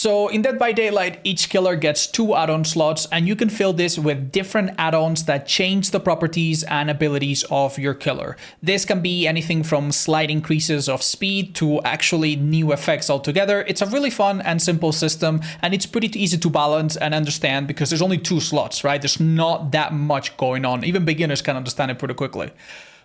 So in Dead by Daylight, each killer gets 2 add-on slots, and you can fill this with different add-ons that change the properties and abilities of your killer. This can be anything from slight increases of speed to actually new effects altogether. It's a really fun and simple system, and it's pretty easy to balance and understand because there's only 2 slots, right? There's not that much going on. Even beginners can understand it pretty quickly.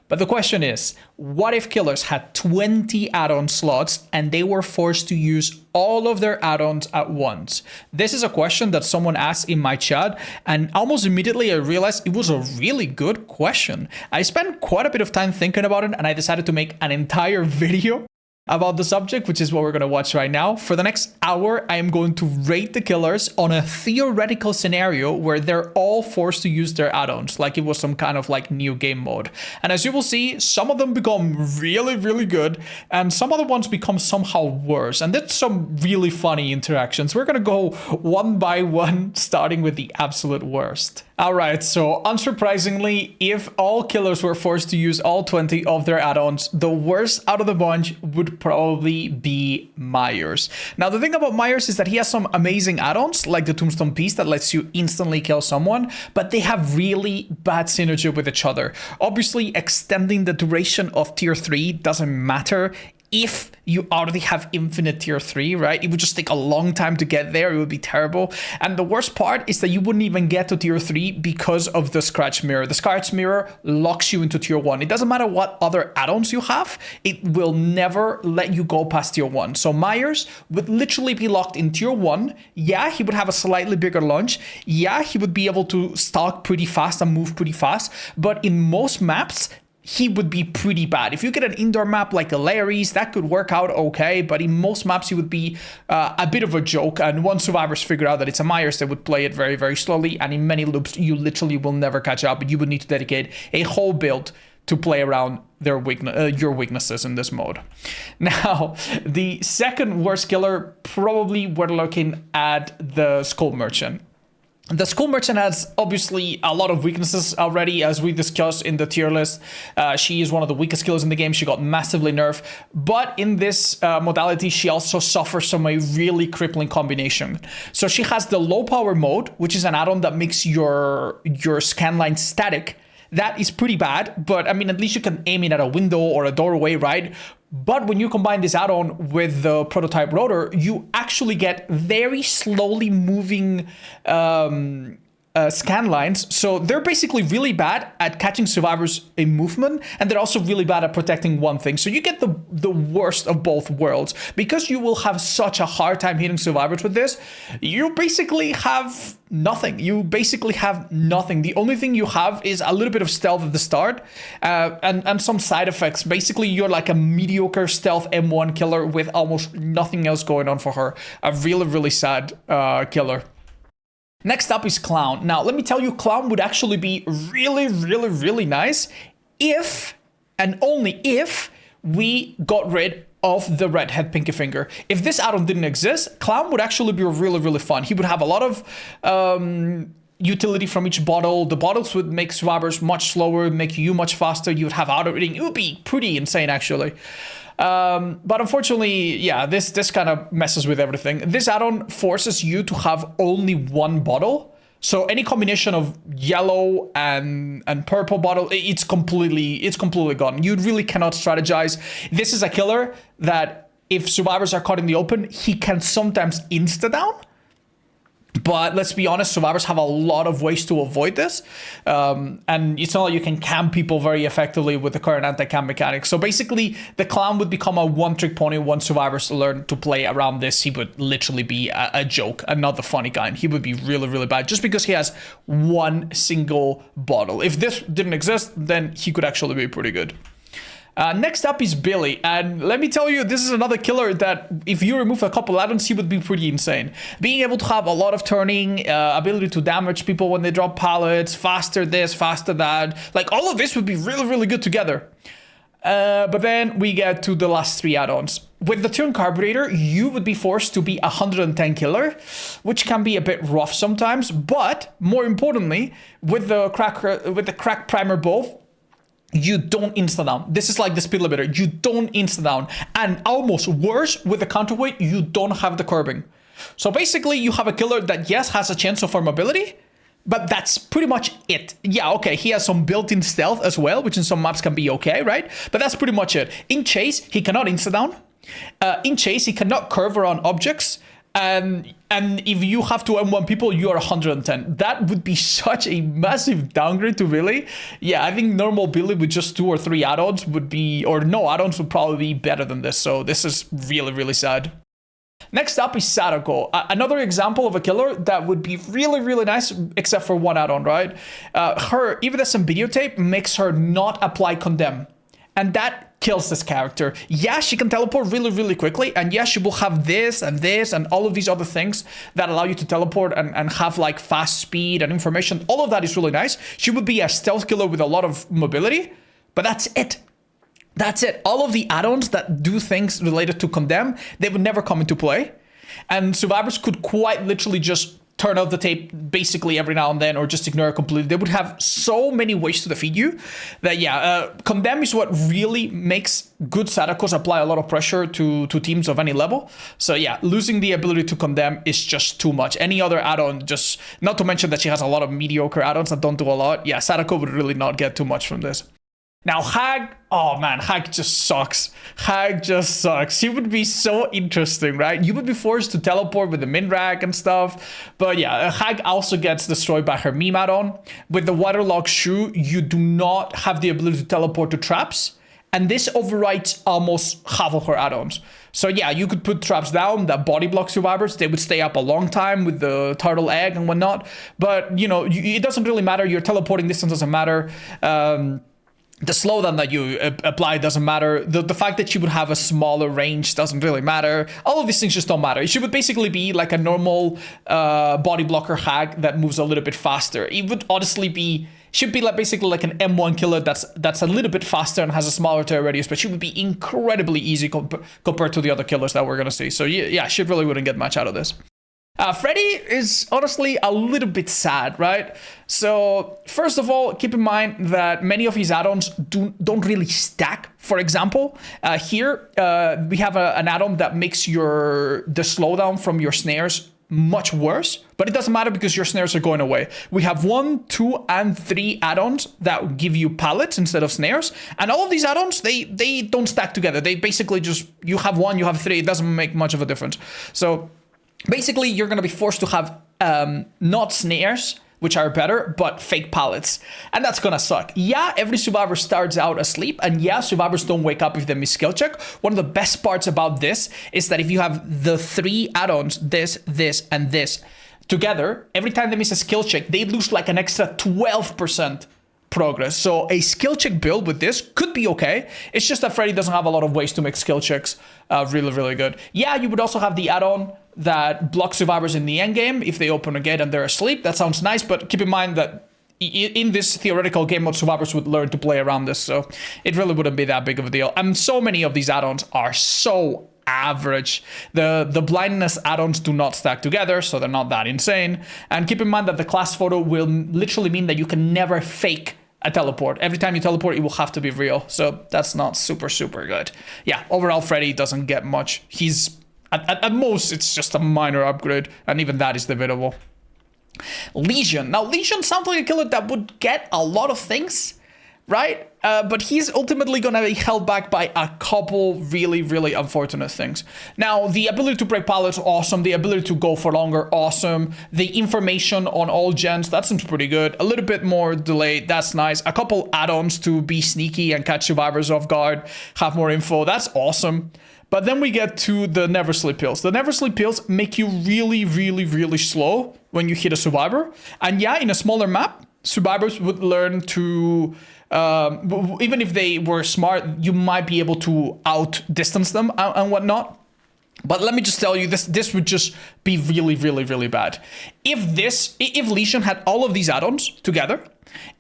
But the question is, what if killers had 20 add-on slots and they were forced to use all of their add-ons at once? This is a question that someone asked in my chat, and almost immediately I realized it was a really good question. I spent quite a bit of time thinking about it, and I decided to make an entire video about the subject, which is what we're going to watch right now. For the next hour, I am going to rate the killers on a theoretical scenario where they're all forced to use their add-ons, like it was some kind of like new game mode. And as you will see, some of them become really, really good, and some other ones become somehow worse. And that's some really funny interactions. We're going to go one by one, starting with the absolute worst. All right, so unsurprisingly, if all killers were forced to use all 20 of their add-ons, the worst out of the bunch would probably be Myers. Now, the thing about Myers is that he has some amazing add-ons, like the Tombstone Piece that lets you instantly kill someone, but they have really bad synergy with each other. Obviously, extending the duration of tier 3 doesn't matter if you already have infinite tier 3, right? It would just take a long time to get there. It would be terrible. And the worst part is that you wouldn't even get to tier 3 because of the Scratch Mirror. The Scratch Mirror locks you into tier 1. It doesn't matter what other add-ons you have. It will never let you go past tier 1. So Myers would literally be locked in tier 1. Yeah, he would have a slightly bigger launch. Yeah, he would be able to stalk pretty fast and move pretty fast. But in most maps, he would be pretty bad. If you get an indoor map like a Larry's, that could work out okay, but in most maps, he would be a bit of a joke. And once survivors figure out that it's a Myers, they would play it very, very slowly. And in many loops, you literally will never catch up. But you would need to dedicate a whole build to play around your weaknesses in this mode. Now, the second worst killer, probably we're looking at the Skull Merchant. The Skull Merchant has obviously a lot of weaknesses already, as we discussed in the tier list. She is one of the weakest killers in the game. She got massively nerfed, but in this modality, she also suffers from a really crippling combination. So she has the low power mode, which is an add-on that makes your scanline static. That is pretty bad, but I mean, at least you can aim it at a window or a doorway, right? But when you combine this add-on with the prototype rotor, you actually get very slowly moving scan lines. So they're basically really bad at catching survivors in movement, and they're also really bad at protecting one thing. So you get the worst of both worlds. Because you will have such a hard time hitting survivors with this, you basically have nothing. You basically have nothing. The only thing you have is a little bit of stealth at the start and some side effects. Basically, you're like a mediocre stealth M1 killer with almost nothing else going on for her. A really, really sad killer. Next up is Clown. Now, let me tell you, Clown would actually be really, really, really nice if, and only if, we got rid of the redhead pinky finger. If this add-on didn't exist, Clown would actually be really, really fun. He would have a lot of utility from each bottle. The bottles would make survivors much slower, make you much faster. You would have auto reading. It would be pretty insane, actually. But unfortunately, yeah, this kind of messes with everything. This add-on forces you to have only one bottle. So any combination of yellow and purple bottle, it's completely gone. You really cannot strategize. This is a killer that if survivors are caught in the open, he can sometimes insta-down. But let's be honest, survivors have a lot of ways to avoid this. And it's not like you can cam people very effectively with the current anti-cam mechanics. So basically, the Clown would become a one-trick pony once survivors learn to play around this. He would literally be a joke and not the funny kind. He would be really, really bad just because he has one single bottle. If this didn't exist, then he could actually be pretty good. Next up is Billy, and let me tell you, this is another killer that if you remove a couple add-ons, he would be pretty insane. Being able to have a lot of turning, ability to damage people when they drop pallets, faster this, faster that, like all of this would be really, really good together. But then we get to the last 3 add-ons. With the Turn Carburetor, you would be forced to be a 110 killer, which can be a bit rough sometimes, but more importantly, with the crack primer both, you don't insta-down. This is like the speed limiter. You don't insta-down. And almost worse, with the counterweight, you don't have the curbing. So basically you have a killer that, yes, has a chance of farmability, but that's pretty much it. Yeah, okay, he has some built-in stealth as well, which in some maps can be okay, right? But that's pretty much it. In chase, he cannot insta-down. In chase, he cannot curve around objects. And if you have to M1 people, you are 110. That would be such a massive downgrade to Billy. Yeah, I think normal Billy with just 2 or 3 add-ons would be, or no add-ons would probably be better than this. So this is really, really sad. Next up is Sadako, another example of a killer that would be really, really nice, except for one add-on, right? Her Iridescent Videotape makes her not apply Condemn, and that kills this character. Yeah, she can teleport really, really quickly, and yeah, she will have this and all of these other things that allow you to teleport and have like fast speed and information. All of that is really nice. She would be a stealth killer with a lot of mobility, but that's it. That's it. All of the add-ons that do things related to Condemn, they would never come into play. And survivors could quite literally just turn off the tape basically every now and then, or just ignore it completely. They would have so many ways to defeat you that, yeah, Condemn is what really makes good Sadakos apply a lot of pressure to teams of any level. So yeah, losing the ability to Condemn is just too much. Any other add-on, just not to mention that she has a lot of mediocre add-ons that don't do a lot. Yeah, Sadako would really not get too much from this. Now, Hag, oh man, Hag just sucks. Hag just sucks. She would be so interesting, right? You would be forced to teleport with the Minrag and stuff. But yeah, Hag also gets destroyed by her meme add-on. With the Waterlogged Shoe, you do not have the ability to teleport to traps. And this overwrites almost half of her add-ons. So yeah, you could put traps down that body block survivors. They would stay up a long time with the turtle egg and whatnot. But, you know, it doesn't really matter. Your teleporting distance doesn't matter. The slowdown that you apply doesn't matter. The fact that she would have a smaller range doesn't really matter. All of these things just don't matter. She would basically be like a normal body blocker Hag that moves a little bit faster. It would honestly be, should be like basically like an M1 killer that's a little bit faster and has a smaller turret radius, but she would be incredibly easy compared to the other killers that we're gonna see. So yeah, she really wouldn't get much out of this. Freddy is honestly a little bit sad, right? So first of all, keep in mind that many of his add-ons don't really stack. For example, here we have an add-on that makes the slowdown from your snares much worse, but it doesn't matter because your snares are going away. We have 1, 2, and 3 add-ons that give you pallets instead of snares, and all of these add-ons, they don't stack together. They basically just, you have 1, you have 3, it doesn't make much of a difference. So basically, you're going to be forced to have not snares, which are better, but fake pallets. And that's going to suck. Yeah, every survivor starts out asleep. And yeah, survivors don't wake up if they miss skill check. One of the best parts about this is that if you have the 3 add-ons, this, and this, together, every time they miss a skill check, they lose like an extra 12% progress. So a skill check build with this could be okay. It's just that Freddy doesn't have a lot of ways to make skill checks really, really good. Yeah, you would also have the add-on that blocks survivors in the end game if they open a gate and they're asleep. That sounds nice, but keep in mind that in this theoretical game mode, survivors would learn to play around this, so it really wouldn't be that big of a deal. And so many of these add-ons are so average. The blindness add-ons do not stack together, so they're not that insane. And keep in mind that the class photo will literally mean that you can never fake a teleport. Every time you teleport, it will have to be real. So that's not super, super good. Yeah, overall, Freddy doesn't get much. He's, at most, it's just a minor upgrade, and even that is debatable. Legion. Now, Legion sounds like a killer that would get a lot of things, right? But he's ultimately going to be held back by a couple really, really unfortunate things. Now, the ability to break pallets, awesome. The ability to go for longer, awesome. The information on all gens, that seems pretty good. A little bit more delayed, that's nice. A couple add-ons to be sneaky and catch survivors off guard, have more info, that's awesome. But then we get to the Never Sleep pills. The Never Sleep pills make you really, really, really slow when you hit a survivor. And yeah, in a smaller map, survivors would learn to... even if they were smart, you might be able to outdistance them and whatnot. But let me just tell you, this would just be really, really, really bad. If Legion had all of these add-ons together,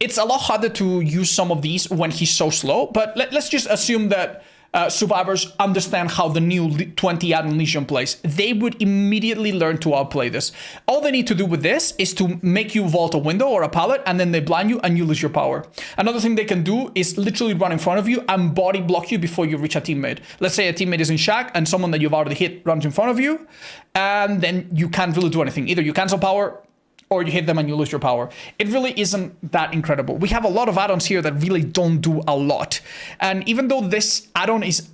it's a lot harder to use some of these when he's so slow. But let's just assume that survivors understand how the new 20 add-on Legion plays. They would immediately learn to outplay this. All they need to do with this is to make you vault a window or a pallet, and then they blind you and you lose your power. Another thing they can do is literally run in front of you and body block you before you reach a teammate. Let's say a teammate is in shack and someone that you've already hit runs in front of you, and then you can't really do anything. Either you cancel power or you hit them and you lose your power. It really isn't that incredible. We have a lot of add-ons here that really don't do a lot. And even though this add-on is,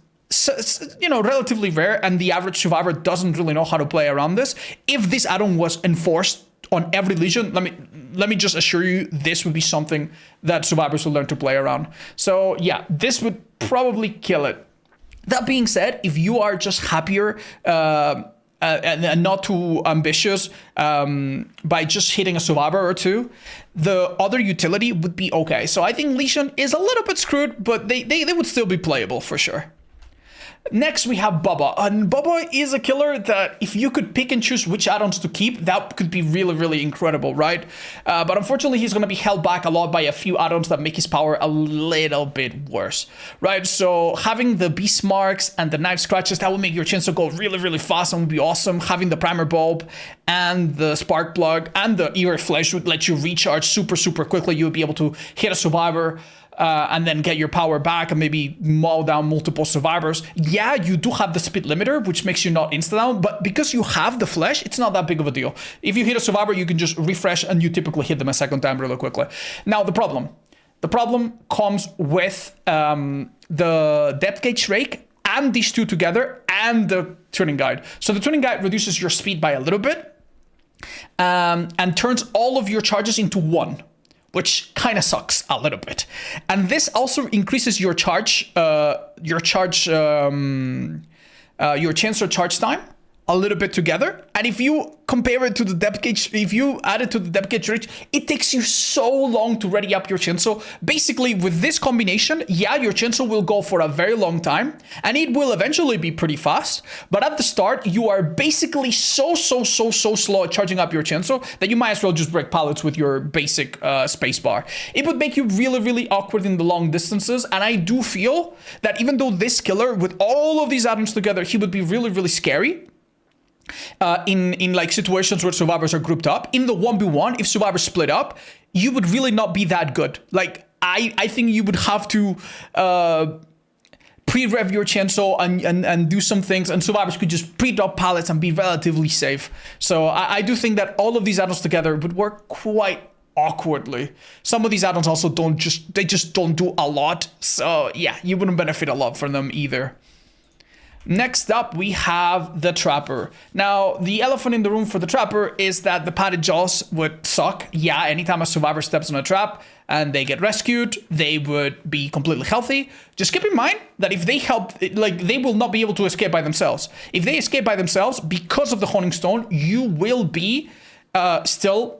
you know, relatively rare and the average survivor doesn't really know how to play around this, if this add-on was enforced on every Legion, let me just assure you, this would be something that survivors will learn to play around. So yeah, this would probably kill it. That being said, if you are just happier and not too ambitious by just hitting a survivor or two, the other utility would be okay. So I think Legion is a little bit screwed, but they would still be playable for sure. Next, we have Bubba. And Bubba is a killer that if you could pick and choose which add-ons to keep, that could be really, really incredible, right? But unfortunately, he's going to be held back a lot by a few add-ons that make his power a little bit worse, right? So having the beast marks and the knife scratches, that will make your chainsaw go really, really fast and would be awesome. Having the primer bulb and the spark plug and the ear flesh would let you recharge super, super quickly. You would be able to hit a survivor and then get your power back and maybe maul down multiple survivors. Yeah, you do have the speed limiter, which makes you not insta-down, but because you have the flesh, it's not that big of a deal. If you hit a survivor, you can just refresh and you typically hit them a second time really quickly. Now, the problem comes with the depth gauge rake and these two together and the tuning guide. So the tuning guide reduces your speed by a little bit and turns all of your charges into one, which kind of sucks a little bit. And this also increases your chainsaw charge time a little bit together. And if you compare it to the depth gauge, if you add it to the depth gauge rate, it takes you so long to ready up your chainsaw. Basically, with this combination, yeah, your chainsaw will go for a very long time and it will eventually be pretty fast. But at the start, you are basically so slow at charging up your chainsaw that you might as well just break pallets with your basic spacebar. It would make you really, really awkward in the long distances. And I do feel that even though this killer, with all of these add-ons together, he would be really, really scary. In like situations where survivors are grouped up. In the 1v1, if survivors split up, you would really not be that good. Like, I think you would have to pre-rev your chainsaw and do some things, and survivors could just pre-drop pallets and be relatively safe. So I do think that all of these add-ons together would work quite awkwardly. Some of these add-ons also don't do a lot. So yeah, you wouldn't benefit a lot from them either. Next up, we have the Trapper. Now, the elephant in the room for the Trapper is that the padded jaws would suck. Yeah, anytime a survivor steps on a trap and they get rescued, they would be completely healthy. Just keep in mind that if they help, like, they will not be able to escape by themselves. If they escape by themselves, because of the Honing Stone, you will be still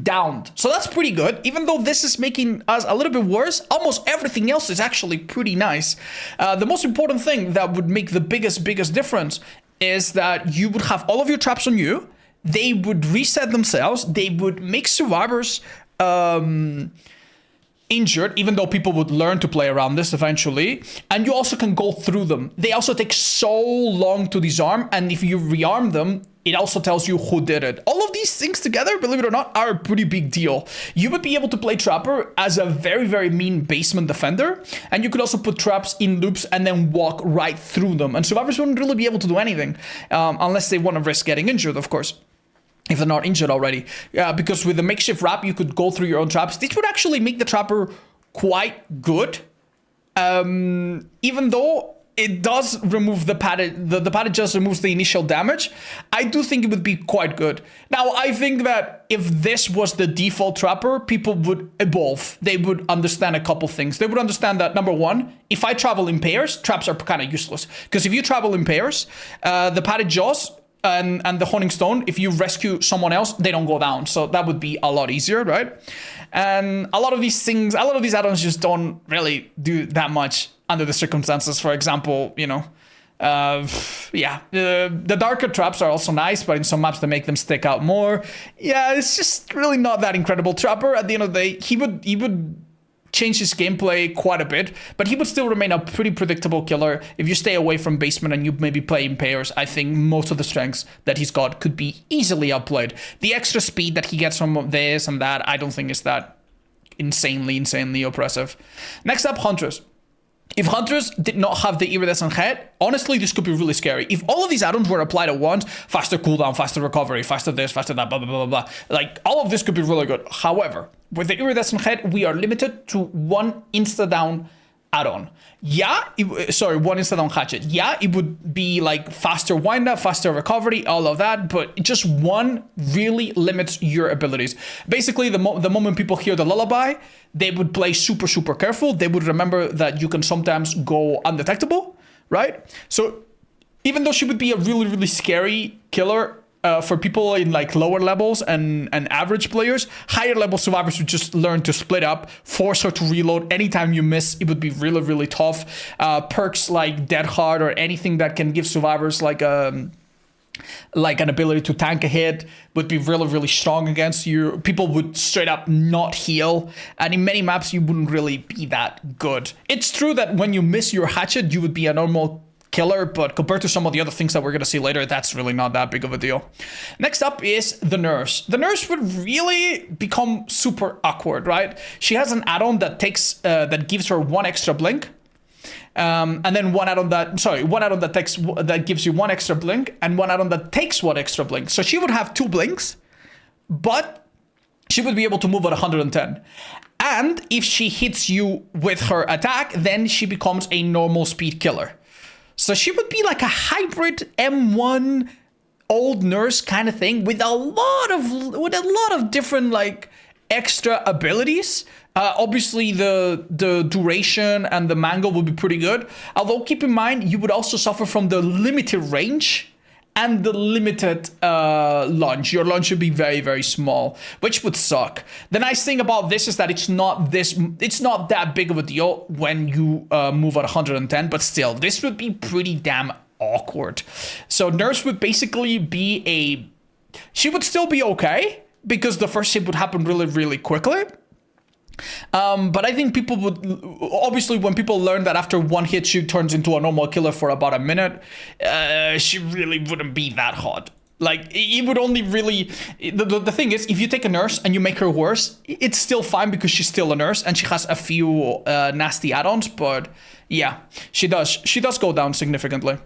downed. So that's pretty good. Even though this is making us a little bit worse, almost everything else is actually pretty nice. The most important thing that would make the biggest difference is that you would have all of your traps on you. They would reset themselves. They would make survivors injured, even though people would learn to play around this eventually. And you also can go through them. They also take so long to disarm. And if you rearm them, it also tells you who did it. All of these things together, believe it or not, are a pretty big deal. You would be able to play Trapper as a very, very mean basement defender. And you could also put traps in loops and then walk right through them. And survivors wouldn't really be able to do anything unless they want to risk getting injured, of course, if they're not injured already. Because with the makeshift wrap, you could go through your own traps. This would actually make the Trapper quite good. Even though it does remove the padded, the padded just removes the initial damage, I do think it would be quite good. Now, I think that if this was the default Trapper, people would evolve. They would understand a couple things. They would understand that, number one, if I travel in pairs, traps are kind of useless. Because if you travel in pairs, the padded jaws and the Honing Stone, if you rescue someone else, they don't go down. So that would be a lot easier, right? And a lot of these things, a lot of these add-ons just don't really do that much under the circumstances. For example, you know, the darker traps are also nice, but in some maps they make them stick out more. Yeah, it's just really not that incredible. Trapper, at the end of the day, he would change his gameplay quite a bit, but he would still remain a pretty predictable killer. If you stay away from basement and you maybe play in pairs, I think most of the strengths that he's got could be easily outplayed. The extra speed that he gets from this and that, I don't think is that insanely oppressive. Next up, Hunters. If Hunters did not have the iridescent head, honestly, this could be really scary. If all of these add-ons were applied at once, faster cooldown, faster recovery, faster this, faster that, blah, blah, blah, blah, like, all of this could be really good. However, with the iridescent head, we are limited to one insta-down add-on. Yeah, one insta-down hatchet. Yeah, it would be like faster wind-up, faster recovery, all of that, but just one really limits your abilities. Basically, the moment people hear the lullaby, they would play super careful. They would remember that you can sometimes go undetectable, right? So even though she would be a really scary killer, for people in like lower levels and average players, higher level survivors would just learn to split up, force her to reload. Anytime you miss, it would be really tough. Perks like Dead Hard or anything that can give survivors like an ability to tank a hit would be really strong against you. People would straight up not heal, and in many maps you wouldn't really be that good. It's true that when you miss your hatchet, you would be a normal killer, but compared to some of the other things that we're going to see later, that's really not that big of a deal. Next up is the Nurse. The Nurse would really become super awkward, right? She has an add-on that gives her one extra blink, and then one add-on that gives you one extra blink, and one add-on that takes one extra blink. So she would have 2 blinks, but she would be able to move at 110. And if she hits you with her attack, then she becomes a normal speed killer. So she would be like a hybrid M1 old nurse kind of thing with a lot of different like extra abilities. Obviously the duration and the mangle would be pretty good. Although keep in mind, you would also suffer from the limited range and the limited launch. Your launch should be very small, which would suck. The nice thing about this is that it's not that big of a deal when you move at 110, but still, this would be pretty damn awkward. So Nurse would basically be she would still be okay, because the first hit would happen really quickly. But I think people would, obviously when people learn that after one hit she turns into a normal killer for about a minute, she really wouldn't be that hot. Like, it would only really, the thing is, if you take a nurse and you make her worse, it's still fine because she's still a nurse and she has a few nasty add-ons, but yeah, she does go down significantly.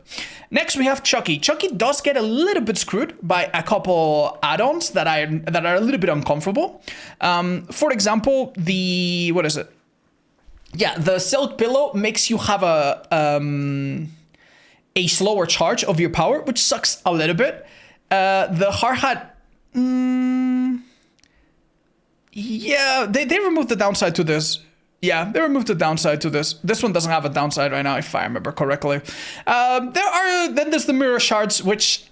Next we have Chucky. Chucky does get a little bit screwed by a couple add-ons that are a little bit uncomfortable. For example, the Silk Pillow makes you have a slower charge of your power, which sucks a little bit. The hard hat, yeah, they removed the downside to this. Yeah, they removed the downside to this. This one doesn't have a downside right now, if I remember correctly. Then there's the mirror shards, which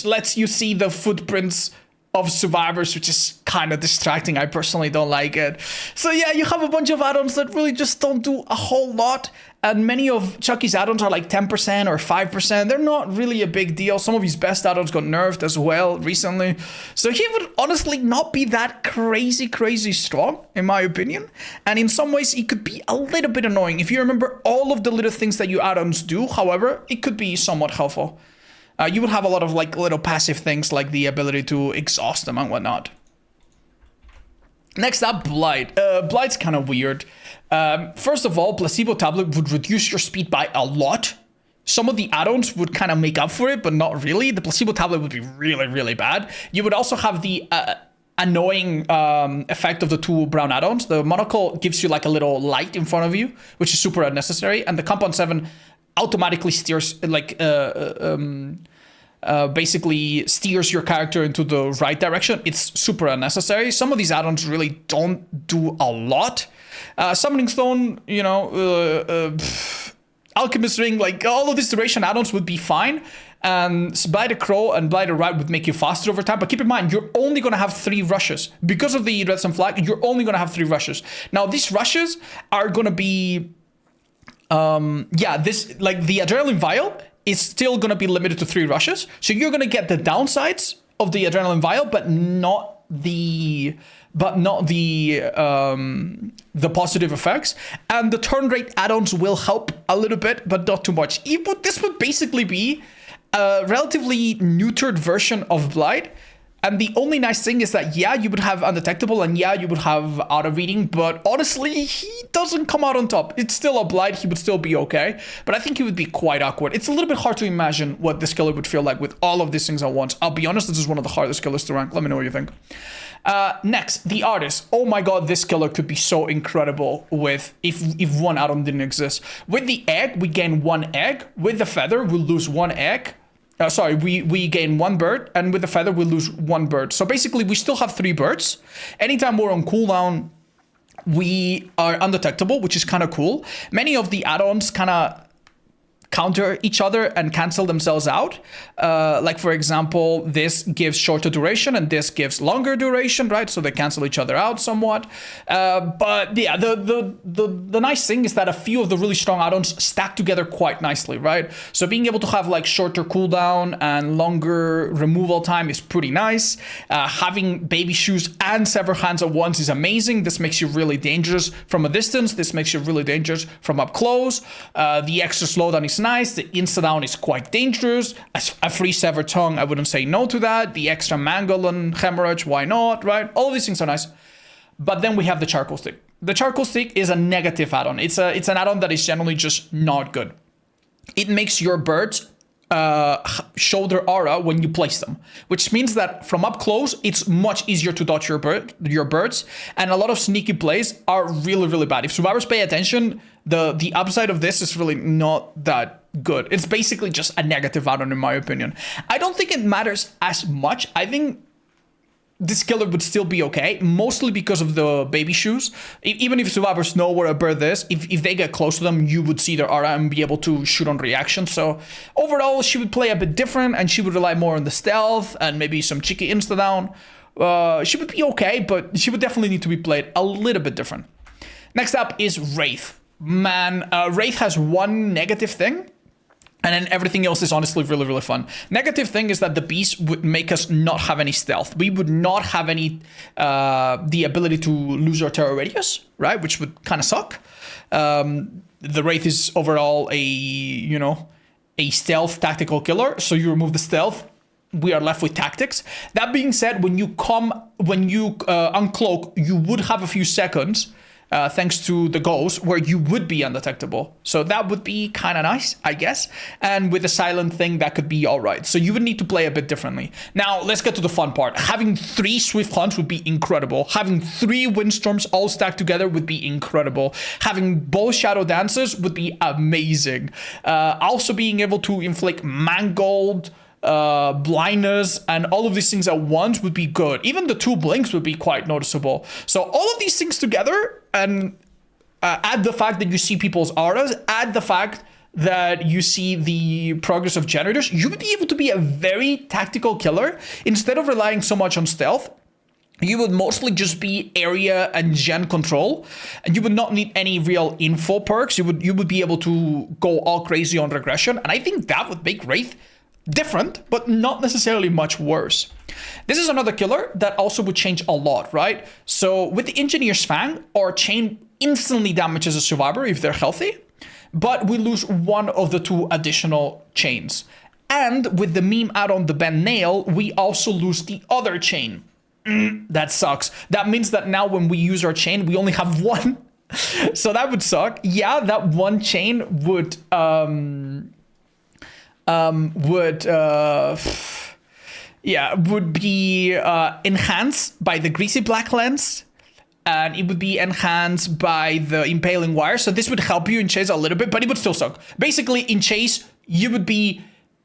lets you see the footprints of survivors, which is kind of distracting. I personally don't like it. So yeah, you have a bunch of add-ons that really just don't do a whole lot. And many of Chucky's add-ons are like 10% or 5%. They're not really a big deal. Some of his best add-ons got nerfed as well recently. So he would honestly not be that crazy strong, in my opinion. And in some ways, it could be a little bit annoying. If you remember all of the little things that your add-ons do, however, it could be somewhat helpful. You would have a lot of like little passive things like the ability to exhaust them and whatnot. Next up, Blight. Blight's kind of weird. First of all, Placebo Tablet would reduce your speed by a lot. Some of the add-ons would kind of make up for it, but not really. The Placebo Tablet would be really bad. You would also have the annoying effect of the 2 brown add-ons. The Monocle gives you like a little light in front of you, which is super unnecessary. And the Compound 7 automatically steers like basically steers your character into the right direction. It's super unnecessary. Some of these add-ons really don't do a lot. Summoning Stone, Alchemist Ring, like all of these duration add-ons would be fine. And Blight the Crow and Blight the Rat would make you faster over time. But keep in mind, you're only going to have 3 rushes. Because of the Redstone Flag, you're only going to have 3 rushes. Now, these rushes are going to be the Adrenaline Vial is still going to be limited to 3 rushes. So you're going to get the downsides of the Adrenaline Vial, but not the but not the positive effects. And the turn rate add-ons will help a little bit, but not too much. This would basically be a relatively neutered version of Blight. And the only nice thing is that, yeah, you would have Undetectable, and yeah, you would have Auto Reading, but honestly, he doesn't come out on top. It's still a Blight, he would still be okay, but I think he would be quite awkward. It's a little bit hard to imagine what this killer would feel like with all of these things at once. I'll be honest, this is one of the hardest killers to rank. Let me know what you think. Next, the Artist. Oh my god, this killer could be so incredible with if one add-on didn't exist. With the Egg, we gain 1 egg. With the Feather, we'll lose 1 egg. We gain 1 bird, and with the Feather, we lose 1 bird. So basically, we still have 3 birds. Anytime we're on cooldown, we are undetectable, which is kind of cool. Many of the add-ons kind of counter each other and cancel themselves out. Like for example, this gives shorter duration and this gives longer duration, right? So they cancel each other out somewhat. But yeah, the nice thing is that a few of the really strong add-ons stack together quite nicely, right? So being able to have like shorter cooldown and longer removal time is pretty nice. Having Baby Shoes and Sever Hands at once is amazing. This makes you really dangerous from a distance. This makes you really dangerous from up close. The extra slowdown is nice. The insta-down is quite dangerous. A free Severed Tongue, I wouldn't say no to that. The extra Mangle and Hemorrhage, why not, right? All of these things are nice. But then we have the Charcoal Stick. The Charcoal Stick is a negative add-on. It's an add-on that is generally just not good. It makes your birds show their aura when you place them, which means that from up close, it's much easier to dodge your birds, and a lot of sneaky plays are really, really bad. If survivors pay attention, the upside of this is really not that good. It's basically just a negative add-on in my opinion. I don't think it matters as much. I think this killer would still be okay, mostly because of the Baby Shoes. Even if survivors know where a bird is, if they get close to them, you would see their aura and be able to shoot on reaction. So overall, she would play a bit different, and she would rely more on the stealth and maybe some cheeky insta-down. She would be okay, but she would definitely need to be played a little bit different. Next up is Wraith. Man, Wraith has one negative thing, and then everything else is honestly really, really fun. Negative thing is that the beast would make us not have any stealth. We would not have any, the ability to lose our terror radius, right? Which would kind of suck. The Wraith is overall a stealth tactical killer. So you remove the stealth, we are left with tactics. That being said, when you uncloak, you would have a few seconds, thanks to the ghost, where you would be undetectable. So that would be kind of nice, I guess. And with the silent thing, that could be all right. So you would need to play a bit differently. Now, let's get to the fun part. Having 3 Swift Hunts would be incredible. Having 3 Windstorms all stacked together would be incredible. Having both Shadow Dancers would be amazing. Also being able to inflict Mangold, blindness, and all of these things at once would be good. Even the 2 blinks would be quite noticeable. So all of these things together, and add the fact that you see people's auras, add the fact that you see the progress of generators, you would be able to be a very tactical killer. Instead of relying so much on stealth, you would mostly just be area and gen control, and you would not need any real info perks. You would be able to go all crazy on regression, and I think that would make Wraith different, but not necessarily much worse. This is another killer that also would change a lot, right? So with the Engineer's Fang, our chain instantly damages a survivor if they're healthy, but we lose one of the 2 additional chains. And with the meme add-on, the Bent Nail, we also lose the other chain. That sucks. That means that now when we use our chain, we only have 1. So that would suck. Yeah, that 1 chain would be enhanced by the Greasy Black Lens, and it would be enhanced by the Impaling Wire. So this would help you in chase a little bit, but it would still suck. Basically, in chase, you would be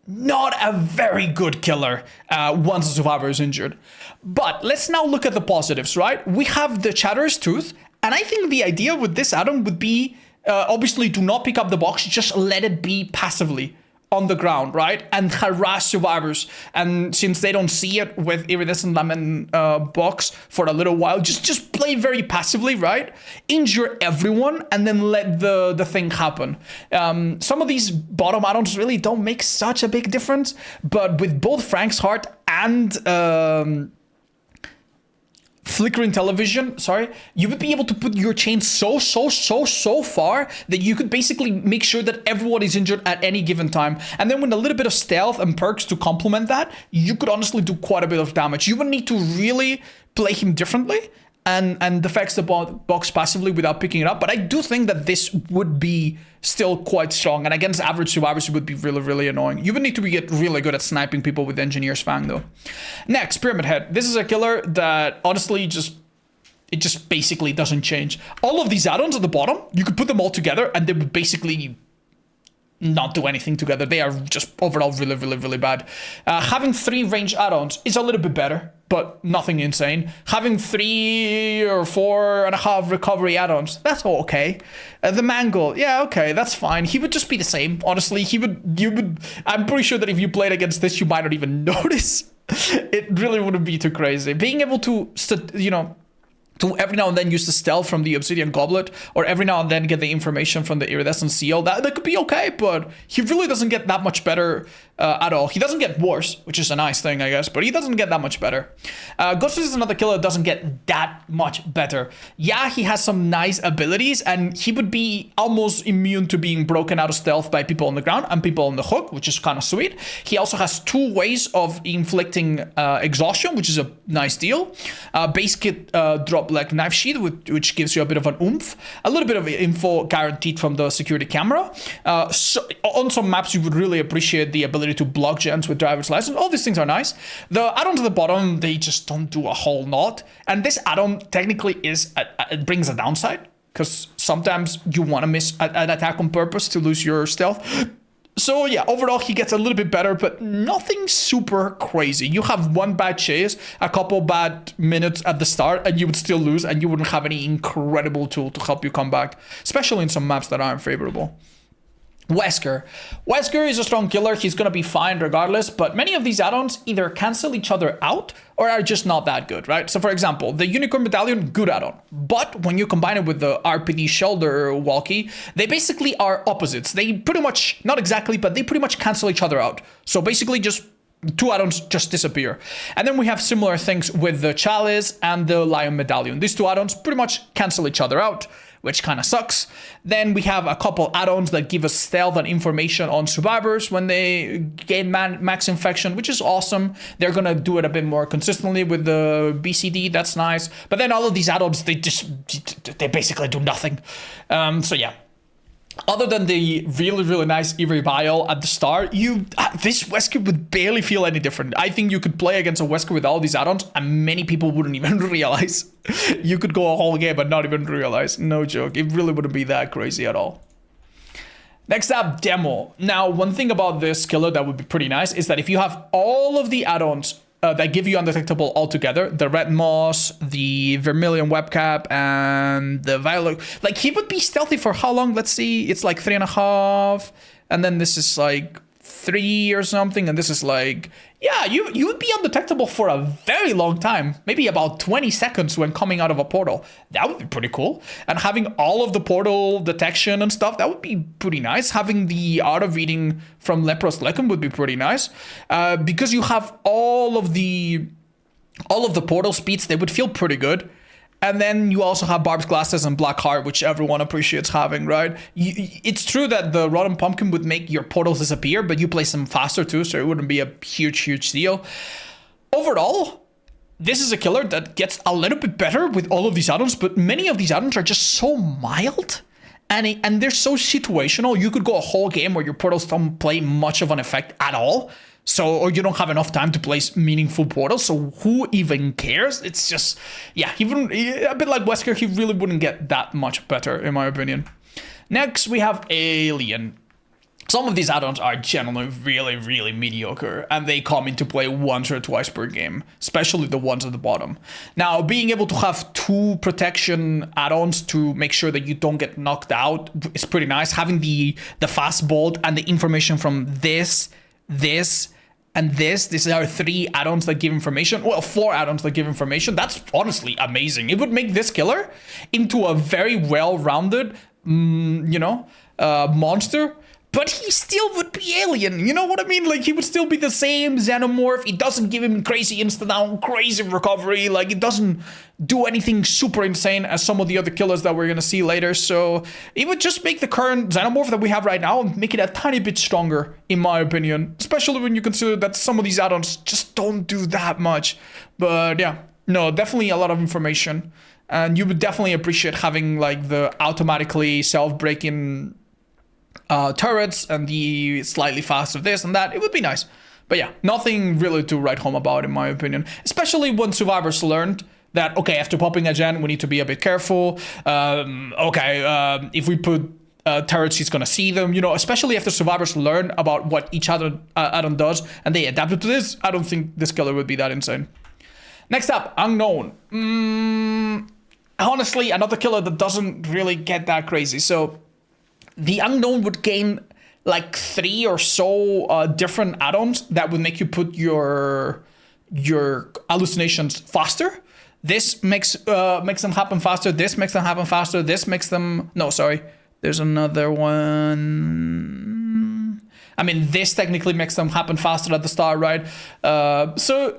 not a very good killer once a survivor is injured. But let's now look at the positives, right? We have the Chatterer's Tooth, and I think the idea with this add-on would be, obviously, do not pick up the box, just let it be passively on the ground, right? And harass survivors. And since they don't see it with Iridescent Lemon box for a little while, just play very passively, right? Injure everyone and then let the thing happen. Some of these bottom add-ons really don't make such a big difference, but with both Frank's Heart and flickering television, sorry, you would be able to put your chain so far that you could basically make sure that everyone is injured at any given time. And then with a little bit of stealth and perks to complement that, you could honestly do quite a bit of damage. You would need to really play him differently and defects the box passively without picking it up. But I do think that this would be still quite strong. And against average survivors, it would be really annoying. You would need to get really good at sniping people with Engineer's Fang, though. Next, Pyramid Head. This is a killer that honestly it just basically doesn't change. All of these add-ons at the bottom, you could put them all together and they would basically not do anything together. They are just overall really bad. Having 3 range add-ons is a little bit better, but nothing insane. Having 3 or 4.5 recovery add-ons, that's all okay. The Mangle, yeah, okay, that's fine. He would just be the same. Honestly, I'm pretty sure that if you played against this, you might not even notice. It really wouldn't be too crazy. Being able to, to every now and then use the stealth from the Obsidian Goblet, or every now and then get the information from the Iridescent Seal, that could be okay, but he really doesn't get that much better at all. He doesn't get worse, which is a nice thing, I guess, but he doesn't get that much better. Ghost is another killer that doesn't get that much better. Yeah, he has some nice abilities, and he would be almost immune to being broken out of stealth by people on the ground and people on the hook, which is kind of sweet. He also has 2 ways of inflicting exhaustion, which is a nice deal. Base kit drop like Knife Sheath, which gives you a bit of an oomph. A little bit of info guaranteed from the security camera. So on some maps, you would really appreciate the ability to block gens with driver's license. All these things are nice. The add-ons at the bottom, they just don't do a whole lot. And this add-on technically it brings a downside, because sometimes you want to miss an attack on purpose to lose your stealth. So yeah, overall he gets a little bit better, but nothing super crazy. You have 1 bad chase, a couple bad minutes at the start, and you would still lose, and you wouldn't have any incredible tool to help you come back, especially in some maps that aren't favorable. Wesker. Wesker is a strong killer. He's going to be fine regardless, but many of these add-ons either cancel each other out or are just not that good, right? So for example, the Unicorn Medallion, good add-on. But when you combine it with the RPD Shoulder Walkie, they basically are opposites. They pretty much, not exactly, but they pretty much cancel each other out. So basically just 2 add-ons just disappear. And then we have similar things with the Chalice and the Lion Medallion. These 2 add-ons pretty much cancel each other out, which kind of sucks. Then we have a couple add-ons that give us stealth and information on survivors when they gain max infection, which is awesome. They're gonna do it a bit more consistently with the BCD, that's nice. But then all of these add-ons, they basically do nothing. So yeah. Other than the really nice Eerie Vial at the start, this Wesker would barely feel any different. I think you could play against a Wesker with all these add-ons and many people wouldn't even realize. You could go a whole game and not even realize. No joke. It really wouldn't be that crazy at all. Next up, Demo. Now, one thing about this killer that would be pretty nice is that if you have all of the add-ons that give you undetectable altogether, the Red Moss, the Vermilion Webcap, and the Violet, like he would be stealthy for how long? Let's see, it's like 3.5, and then this is like 3 or something, and this is like, yeah, you would be undetectable for a very long time, maybe about 20 seconds when coming out of a portal. That would be pretty cool. And having all of the portal detection and stuff, that would be pretty nice. Having the auto reading from Lepros Lecum would be pretty nice, because you have all of the portal speeds. They would feel pretty good. And then you also have Barb's Glasses and Black Heart, which everyone appreciates having, right? It's true that the Rotten Pumpkin would make your portals disappear, but you place them faster too, so it wouldn't be a huge deal. Overall, this is a killer that gets a little bit better with all of these add-ons, but many of these add-ons are just so mild. And they're so situational. You could go a whole game where your portals don't play much of an effect at all. So, or you don't have enough time to place meaningful portals, so who even cares? It's just, yeah, a bit like Wesker, he really wouldn't get that much better, in my opinion. Next, we have Alien. Some of these add-ons are generally really mediocre, and they come into play once or twice per game, especially the ones at the bottom. Now, being able to have 2 protection add-ons to make sure that you don't get knocked out is pretty nice. Having the fast bolt and the information from this, and these are 3 add-ons that give information. Well, 4 add-ons that give information. That's honestly amazing. It would make this killer into a very well-rounded, monster but he still would be alien. You know what I mean? Like, he would still be the same xenomorph. It doesn't give him crazy insta-down, crazy recovery. Like, it doesn't do anything super insane as some of the other killers that we're going to see later. So it would just make the current xenomorph that we have right now, make it a tiny bit stronger, in my opinion. Especially when you consider that some of these add-ons just don't do that much. But yeah, no, definitely a lot of information. And you would definitely appreciate having like the automatically self-breaking turrets and the slightly faster this and that. It would be nice. But yeah, nothing really to write home about, in my opinion. Especially when survivors learned that, okay, after popping a gen, we need to be a bit careful. If we put turrets, he's gonna see them. You know, especially after survivors learn about what each other add-on does and they adapted to this, I don't think this killer would be that insane. Next up, Unknown. Honestly, another killer that doesn't really get that crazy. So the Unknown would gain like 3 or so different add-ons that would make you put your hallucinations faster. This makes them happen faster. This makes them happen faster. This makes them... No, sorry. There's another one. I mean, this technically makes them happen faster at the start, right? So...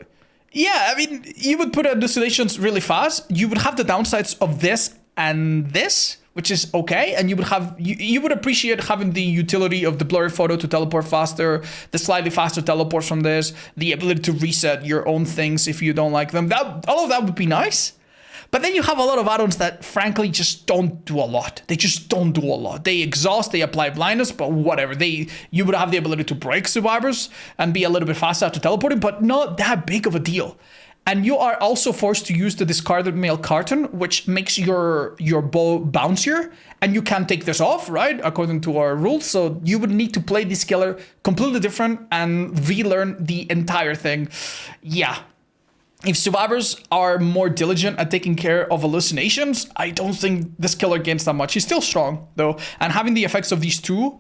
yeah, I mean, you would put hallucinations really fast. You would have the downsides of this and this, which is okay. And you would have you would appreciate having the utility of the blurry photo to teleport faster, the slightly faster teleport from this, the ability to reset your own things if you don't like them. All of that would be nice. But then you have a lot of add-ons that frankly just don't do a lot. They just don't do a lot. They exhaust, they apply blindness, but whatever. You would have the ability to break survivors and be a little bit faster after teleporting, but not that big of a deal. And you are also forced to use the discarded mail carton, which makes your bow bouncier, and you can't take this off, right? According to our rules. So you would need to play this killer completely different and relearn the entire thing. Yeah. If survivors are more diligent at taking care of hallucinations, I don't think this killer gains that much. He's still strong, though. And having the effects of these two,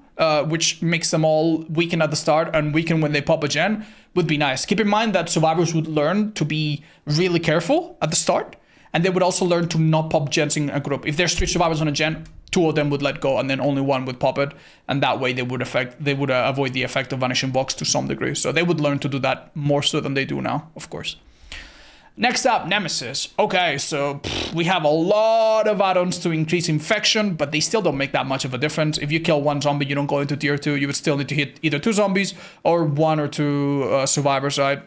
which makes them all weaken at the start and weaken when they pop a gen, would be nice. Keep in mind that survivors would learn to be really careful at the start, and they would also learn to not pop gens in a group. If there's 3 survivors on a gen, 2 of them would let go, and then only 1 would pop it, and that way they would avoid the effect of Vanishing Box to some degree. So they would learn to do that more so than they do now, of course. Next up, Nemesis. Okay, so we have a lot of add-ons to increase infection, but they still don't make that much of a difference. If you kill 1 zombie, you don't go into tier 2. You would still need to hit either 2 zombies or 1 or 2 survivors, right?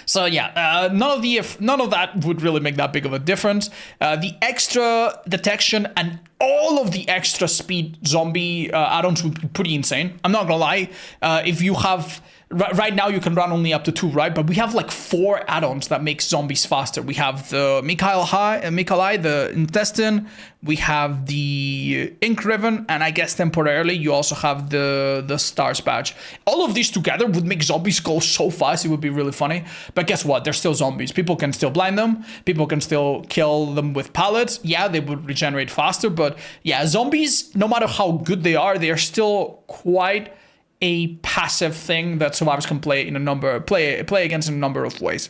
So yeah, none of that would really make that big of a difference. The extra detection and all of the extra speed zombie add-ons would be pretty insane. I'm not gonna lie. If you have... Right now you can run only up to 2, right? But we have like 4 add-ons that make zombies faster. We have the Mikalai, the Intestine. We have the Ink Ribbon, and I guess temporarily you also have the Stars Badge. All of these together would make zombies go so fast, it would be really funny. But guess what? They're still zombies. People can still blind them. People can still kill them with pallets. Yeah, they would regenerate faster, but yeah, zombies, no matter how good they are still quite a passive thing that survivors can play against in a number of ways.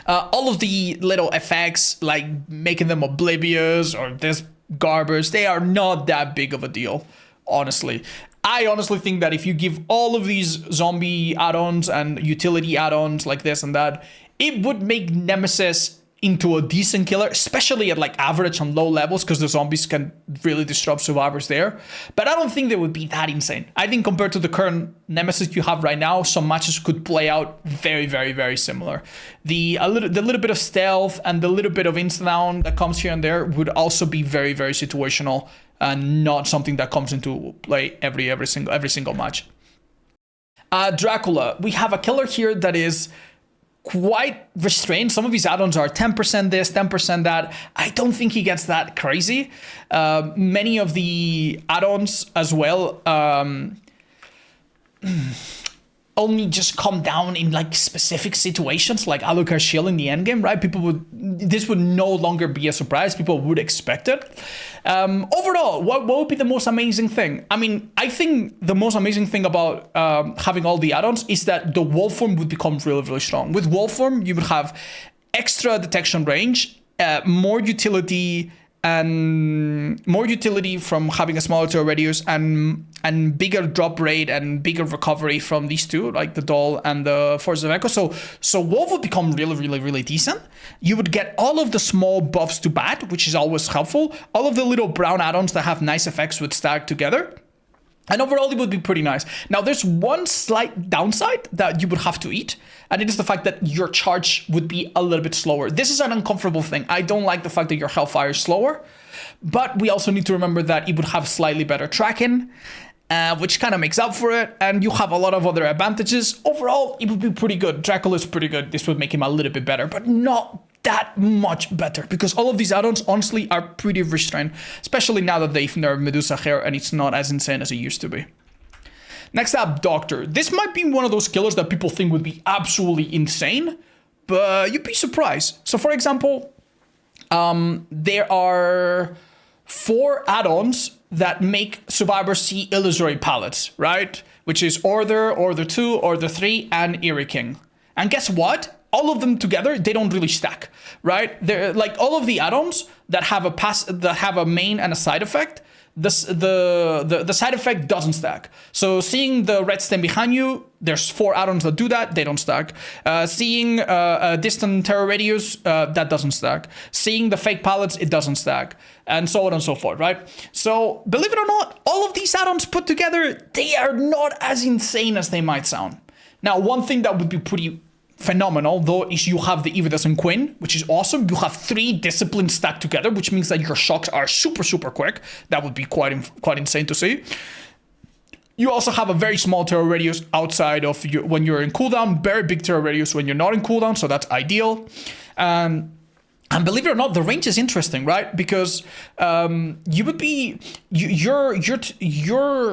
All of the little effects, like making them oblivious or this garbage, they are not that big of a deal, honestly. I honestly think that if you give all of these zombie add-ons and utility add-ons like this and that, it would make Nemesis into a decent killer, especially at like average and low levels, because the zombies can really disrupt survivors there. But I don't think they would be that insane. I think compared to the current Nemesis you have right now, some matches could play out very, very, very similar. The little bit of stealth and the little bit of insta-down that comes here and there would also be very, very situational and not something that comes into play every single match. Dracula, we have a killer here that is quite restrained. Some of his add-ons are 10% this, 10% that. I don't think he gets that crazy. Many of the add-ons as well only just come down in like specific situations, like Alucard Shield in the endgame, right? This would no longer be a surprise. People would expect it. Overall, what would be the most amazing thing? I mean, I think the most amazing thing about having all the add-ons is that the wolf form would become really, really strong. With wolf form, you would have extra detection range, more utility, and more utility from having a smaller tail radius and bigger drop rate and bigger recovery from these two, like the Doll and the Force of Echo. So Wolf would become really decent. You would get all of the small buffs to Bat, which is always helpful. All of the little brown add-ons that have nice effects would stack together. And overall, it would be pretty nice. Now, there's one slight downside that you would have to eat, and it is the fact that your charge would be a little bit slower. This is an uncomfortable thing. I don't like the fact that your Hellfire is slower, but we also need to remember that it would have slightly better tracking, which kind of makes up for it, and you have a lot of other advantages. Overall, it would be pretty good. Dracula is pretty good. This would make him a little bit better, but not that much better, because all of these add-ons honestly are pretty restrained, especially now that they've nerfed Medusa hair and it's not as insane as it used to be. Next up, Doctor. This might be one of those killers that people think would be absolutely insane, but you'd be surprised. So for example, there are 4 add-ons that make survivors see illusory palettes, right? Which is Order, Order 2, Order 3, and Eerie King. And guess what? All of them together, they don't really stack, right? They're like all of the add-ons that have a main and a side effect. The side effect doesn't stack. So seeing the red stem behind you, there's 4 add-ons that do that, they don't stack. Seeing a distant terror radius, that doesn't stack. Seeing the fake palettes, it doesn't stack. And so on and so forth, right? So believe it or not, all of these add-ons put together, they are not as insane as they might sound. Now, one thing that would be pretty phenomenal though is you have the Iridescent Queen, which is awesome. You have 3 disciplines stacked together, which means that your shocks are super quick. That would be quite insane to see. You also have a very small terror radius outside of when you're in cooldown, very big terror radius when you're not in cooldown, so that's ideal. And believe it or not, the range is interesting, right? Because your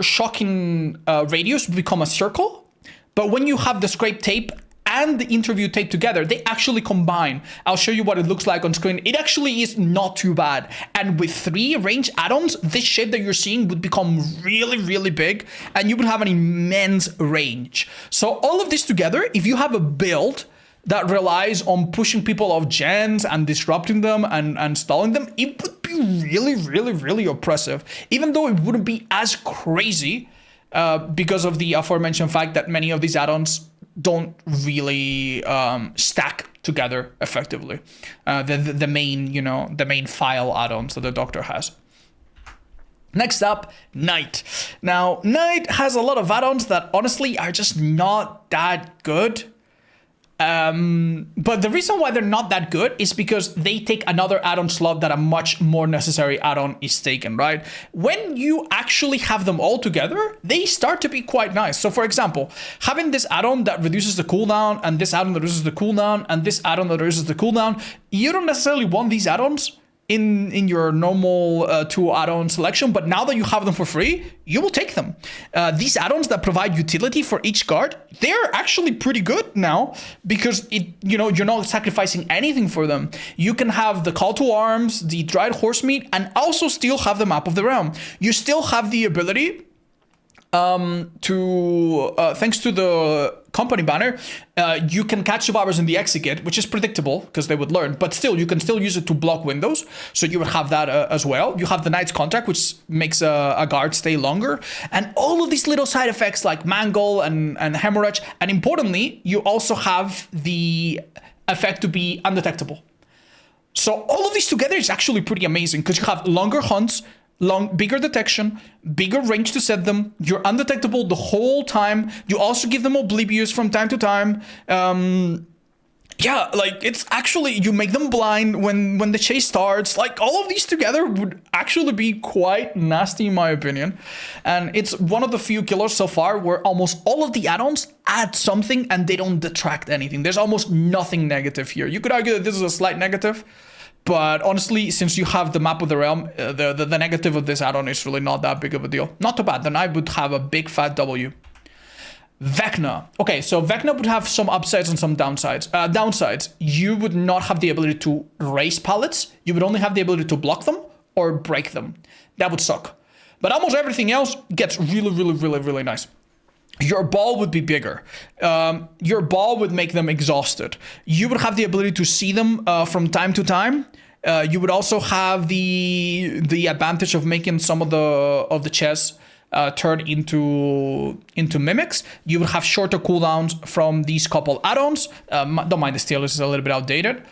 shocking radius would become a circle, but when you have the scrape tape and the interview tape together, they actually combine. I'll show you what it looks like on screen. It actually is not too bad. And with 3 range add-ons, this shape that you're seeing would become really big, and you would have an immense range. So all of this together, if you have a build that relies on pushing people off gens and disrupting them and stalling them, it would be really oppressive. Even though it wouldn't be as crazy because of the aforementioned fact that many of these add-ons don't really stack together effectively. The main file add-ons that the Doctor has. Next up, Knight. Now, Knight has a lot of add-ons that honestly are just not that good. But the reason why they're not that good is because they take another add-on slot that a much more necessary add-on is taken, right? When you actually have them all together, they start to be quite nice. So for example, having this add-on that reduces the cooldown, and this add-on that reduces the cooldown, and this add-on that reduces the cooldown, you don't necessarily want these add-ons in your normal 2 add-on selection, but now that you have them for free, you will take them. These add-ons that provide utility for each guard, they're actually pretty good now, because you're not sacrificing anything for them. You can have the Call to Arms, the Dried Horsemeat, and also still have the Map of the Realm. You still have the ability thanks to the company banner, you can catch survivors in the execute, which is predictable because they would learn, but still, you can still use it to block windows. So you would have that as well. You have the Knight's Contract, which makes a guard stay longer. And all of these little side effects like Mangle and Hemorrhage. And importantly, you also have the effect to be undetectable. So all of these together is actually pretty amazing because you have longer hunts, bigger detection, bigger range to set them. You're undetectable the whole time. You also give them Oblivious from time to time. Yeah, like it's actually, you make them blind when the chase starts. Like all of these together would actually be quite nasty in my opinion. And it's one of the few killers so far where almost all of the add-ons add something and they don't detract anything. There's almost nothing negative here. You could argue that this is a slight negative, but honestly, since you have the Map of the Realm, the negative of this add-on is really not that big of a deal. Not too bad. The Knight would have a big fat W. Vecna. Okay, so Vecna would have some upsides and some downsides. Downsides, you would not have the ability to raise pallets. You would only have the ability to block them or break them. That would suck. But almost everything else gets really nice. Your ball would be bigger. Your ball would make them exhausted. You would have the ability to see them from time to time. You would also have the advantage of making some of the chests turn into mimics. You would have shorter cooldowns from these couple add-ons. Don't mind the Tierlist, is a little bit outdated.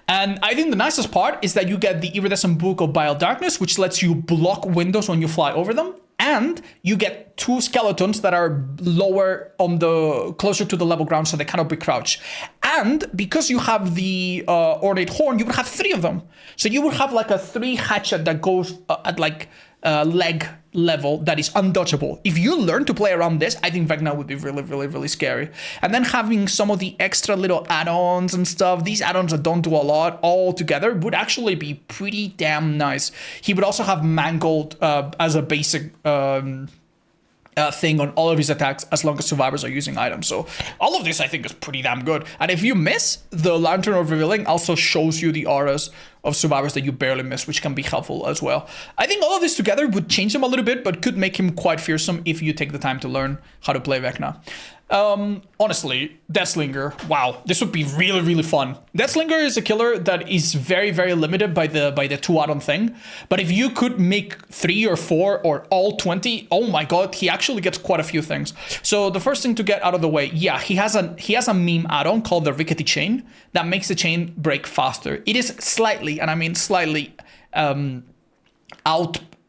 And I think the nicest part is that you get the Iridescent Book of Bile Darkness, which lets you block windows when you fly over them. And you get 2 skeletons that are lower on the closer to the level ground, so they cannot be crouched. And because you have the Ornate Horn, you would have 3 of them. So you would have like a 3 hatchet that goes at like leg level that is undodgeable. If you learn to play around this, I think Vecna would be really, really, really scary. And then having some of the extra little add-ons and stuff, these add-ons that don't do a lot all together would actually be pretty damn nice. He would also have Mangled as a basic thing on all of his attacks as long as survivors are using items. So all of this I think is pretty damn good. And if you miss, the Lantern of Revealing also shows you the auras of survivors that you barely miss, which can be helpful as well. I think all of this together would change him a little bit, but could make him quite fearsome if you take the time to learn how to play Vecna. Honestly, Deathslinger, wow, this would be really, really fun. Deathslinger is a killer that is very, very limited by the 2 add-on thing. But if you could make 3 or 4 or all 20, oh my god, he actually gets quite a few things. So the first thing to get out of the way, yeah, he has a meme add-on called the Rickety Chain that makes the chain break faster. It is slightly, and I mean slightly,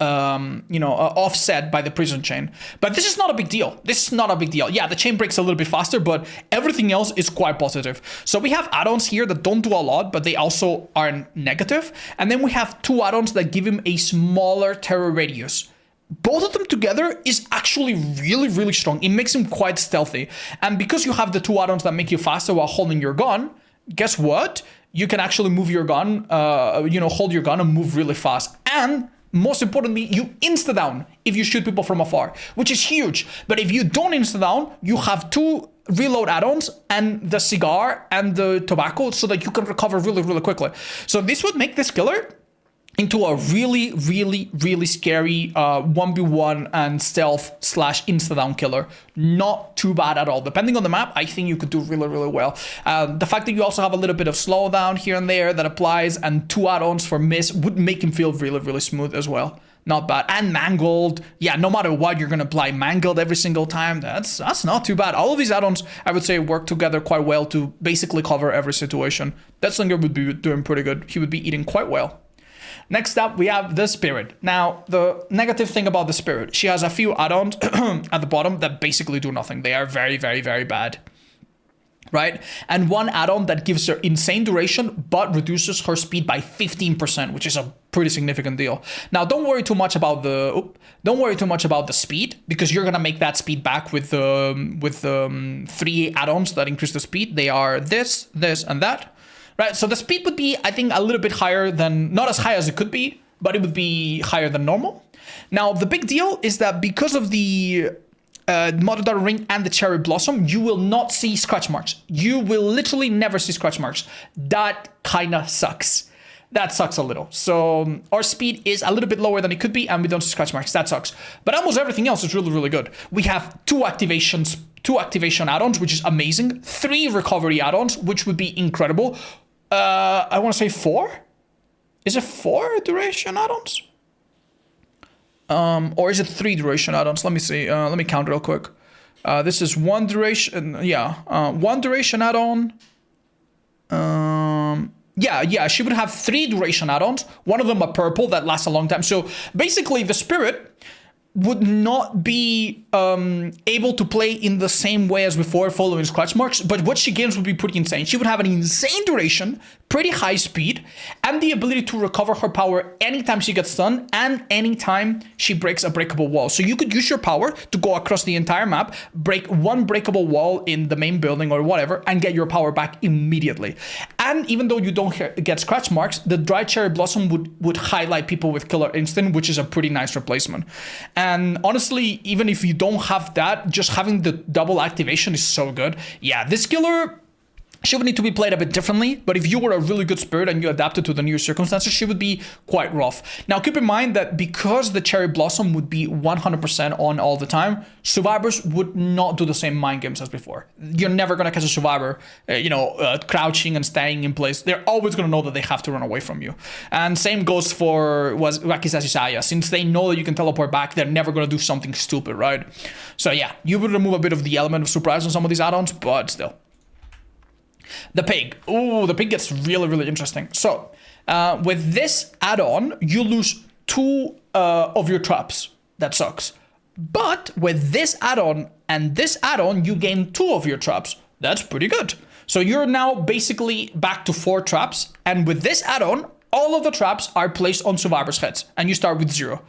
offset by the prison chain. But this is not a big deal. This is not a big deal. Yeah, the chain breaks a little bit faster, but everything else is quite positive. So we have add-ons here that don't do a lot, but they also are negative. And then we have 2 add-ons that give him a smaller terror radius. Both of them together is actually really, really strong. It makes him quite stealthy. And because you have the 2 add-ons that make you faster while holding your gun, guess what? You can actually move your gun, hold your gun and move really fast. And most importantly, you insta-down if you shoot people from afar, which is huge. But if you don't insta-down, you have 2 reload add-ons and the cigar and the tobacco so that you can recover really, really quickly. So this would make this killer into a really, really, really scary 1v1 and stealth / insta-down killer. Not too bad at all. Depending on the map, I think you could do really, really well. The fact that you also have a little bit of slowdown here and there that applies and 2 add-ons for miss would make him feel really, really smooth as well. Not bad. And Mangled. Yeah, no matter what, you're going to apply Mangled every single time. That's not too bad. All of these add-ons, I would say, work together quite well to basically cover every situation. Deathslinger would be doing pretty good. He would be eating quite well. Next up, we have the Spirit. Now, the negative thing about the Spirit, she has a few add-ons at the bottom that basically do nothing. They are very, very, very bad. Right? And one add-on that gives her insane duration, but reduces her speed by 15%, which is a pretty significant deal. Now, don't worry too much about the speed, because you're gonna make that speed back with the 3 add-ons that increase the speed. They are this, and that. Right, so the speed would be, I think, a little bit higher than, not as high as it could be, but it would be higher than normal. Now, the big deal is that because of the Mother Daughter Ring and the Cherry Blossom, you will not see scratch marks. You will literally never see scratch marks. That kind of sucks. That sucks a little. So our speed is a little bit lower than it could be, and we don't see scratch marks. That sucks. But almost everything else is really, really good. We have 2 activation add-ons, which is amazing. 3 recovery add-ons, which would be incredible. I want to say 4. Is it 4 duration add-ons? Or is it 3 duration add-ons? Let me see. Let me count real quick. This is 1 duration. 1 duration add-on. Yeah, she would have 3 duration add-ons. One of them a purple that lasts a long time. So basically, the Spirit would not be able to play in the same way as before following scratch marks, but what she gains would be pretty insane. She would have an insane duration, pretty high speed, and the ability to recover her power anytime she gets stunned and anytime she breaks a breakable wall. So you could use your power to go across the entire map, break 1 breakable wall in the main building or whatever, and get your power back immediately. And even though you don't get scratch marks, the Dry Cherry Blossom would highlight people with Killer Instinct, which is a pretty nice replacement. And honestly, even if you don't have that, just having the double activation is so good. Yeah, this killer She would need to be played a bit differently, but if you were a really good spirit and you adapted to the new circumstances, she would be quite rough. Now, keep in mind that because the Cherry Blossom would be 100% on all the time, survivors would not do the same mind games as before. You're never going to catch a survivor, crouching and staying in place. They're always going to know that they have to run away from you. And same goes for Wakizashi Saya. Since they know that you can teleport back, they're never going to do something stupid, right? So yeah, you would remove a bit of the element of surprise on some of these add-ons, but still. The pig. Ooh, the pig gets really, really interesting. So, with this add-on, you lose 2 of your traps. That sucks. But with this add-on and this add-on, you gain 2 of your traps. That's pretty good. So you're now basically back to 4 traps. And with this add-on, all of the traps are placed on survivors' heads. And you start with 0.